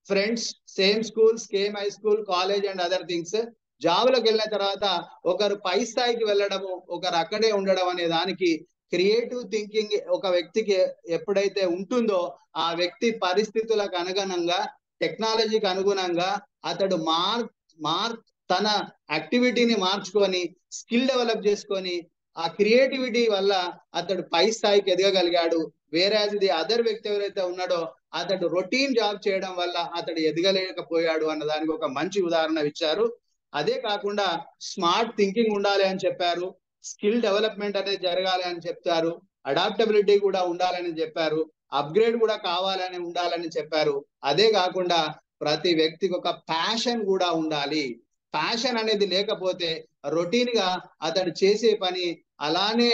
friends, same school, same high school, college and other things. జాబ్లోకి వెళ్ళిన తర్వాత ఒకరు పై స్థాయికి వెళ్ళడము, ఒకరు అక్కడే ఉండడం అనే దానికి క్రియేటివ్ థింకింగ్ ఒక వ్యక్తికి ఎప్పుడైతే ఉంటుందో ఆ వ్యక్తి పరిస్థితులకు అనుగుణంగా, టెక్నాలజీకి అనుగుణంగా అతడు తన యాక్టివిటీని మార్చుకొని స్కిల్ డెవలప్ చేసుకొని ఆ క్రియేటివిటీ వల్ల అతడు పై స్థాయికి ఎదగగలిగాడు. వేరే అది అదర్ వ్యక్తి ఎవరైతే ఉన్నాడో అతడు రొటీన్ జాబ్ చేయడం వల్ల అతడు ఎదగలేకపోయాడు అన్న దానికి ఒక మంచి ఉదాహరణ ఇచ్చారు. అదే కాకుండా స్మార్ట్ థింకింగ్ ఉండాలి అని చెప్పారు, స్కిల్ డెవలప్మెంట్ అనేది జరగాలి అని చెప్తారు, అడాప్టబిలిటీ కూడా ఉండాలని చెప్పారు, అప్గ్రేడ్ కూడా కావాలని ఉండాలని చెప్పారు. అదే కాకుండా ప్రతి వ్యక్తికి ఒక ప్యాషన్ కూడా ఉండాలి. ప్యాషన్ అనేది లేకపోతే రొటీన్ గా అతడు చేసే పని అలానే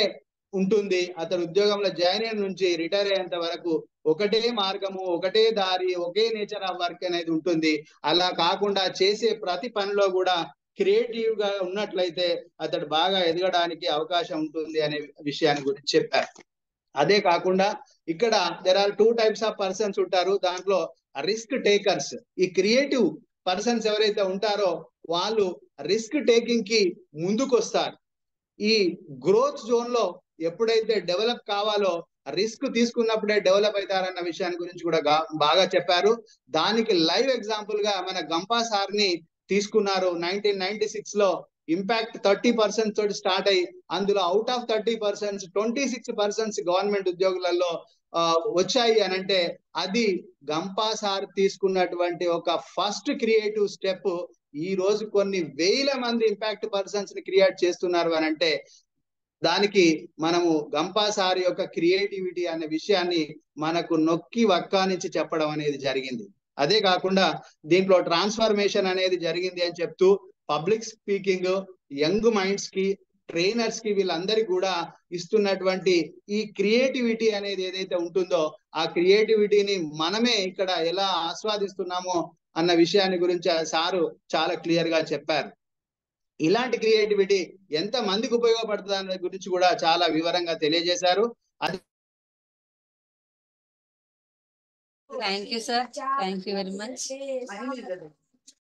ఉంటుంది. అతడు ఉద్యోగంలో జాయిన్ అయిన నుంచి రిటైర్ అయ్యేంత వరకు ఒకటే మార్గము, ఒకటే దారి, ఒకే నేచర్ ఆఫ్ వర్క్ అనేది ఉంటుంది. అలా కాకుండా చేసే ప్రతి పనిలో కూడా క్రియేటివ్ గా ఉన్నట్లయితే అతడు బాగా ఎదగడానికి అవకాశం ఉంటుంది అనే విషయాన్ని గురించి చెప్పారు. అదే కాకుండా ఇక్కడ there are 2 types of persons ఉంటారు. దాంట్లో రిస్క్ టేకర్స్. ఈ క్రియేటివ్ పర్సన్స్ ఎవరైతే ఉంటారో వాళ్ళు రిస్క్ టేకింగ్ కి ముందుకు వస్తారు. ఈ గ్రోత్ జోన్ లో ఎప్పుడైతే డెవలప్ కావాలో రిస్క్ తీసుకున్నప్పుడే డెవలప్ అవుతారన్న విషయాన్ని గురించి కూడా బాగా చెప్పారు. దానికి లైవ్ ఎగ్జాంపుల్ గా మన గంపా సార్ ని తీసుకున్నారు. 1996 లో ఇంపాక్ట్ 30% తోటి స్టార్ట్ అయ్యి అందులో అవుట్ ఆఫ్ 30% 26% గవర్నమెంట్ ఉద్యోగులలో వచ్చాయి అని అంటే అది గంపా సార్ తీసుకున్నటువంటి ఒక ఫస్ట్ క్రియేటివ్ స్టెప్. ఈ రోజు కొన్ని వేల మంది ఇంపాక్ట్ పర్సన్స్ ని క్రియేట్ చేస్తున్నారు అని అంటే దానికి మనము గంపా సార్ యొక్క క్రియేటివిటీ అనే విషయాన్ని మనకు నొక్కి వక్కానించి చెప్పడం అనేది జరిగింది. అదే కాకుండా దీంట్లో ట్రాన్స్ఫర్మేషన్ అనేది జరిగింది అని చెప్తూ పబ్లిక్ స్పీకింగ్, యంగ్ మైండ్స్ కి, ట్రైనర్స్ కి వీళ్ళందరికీ కూడా ఇస్తున్నటువంటి ఈ క్రియేటివిటీ అనేది ఏదైతే ఉంటుందో ఆ క్రియేటివిటీని మనమే ఇక్కడ ఎలా ఆస్వాదిస్తున్నామో అన్న విషయాన్ని గురించి సారు చాలా క్లియర్ గా చెప్పారు. ఇలాంటి క్రియేటివిటీ ఎంత మందికి ఉపయోగపడుతుంది అనే గురించి కూడా చాలా వివరంగా తెలియజేశారు. అది thank you sir, thank you very much.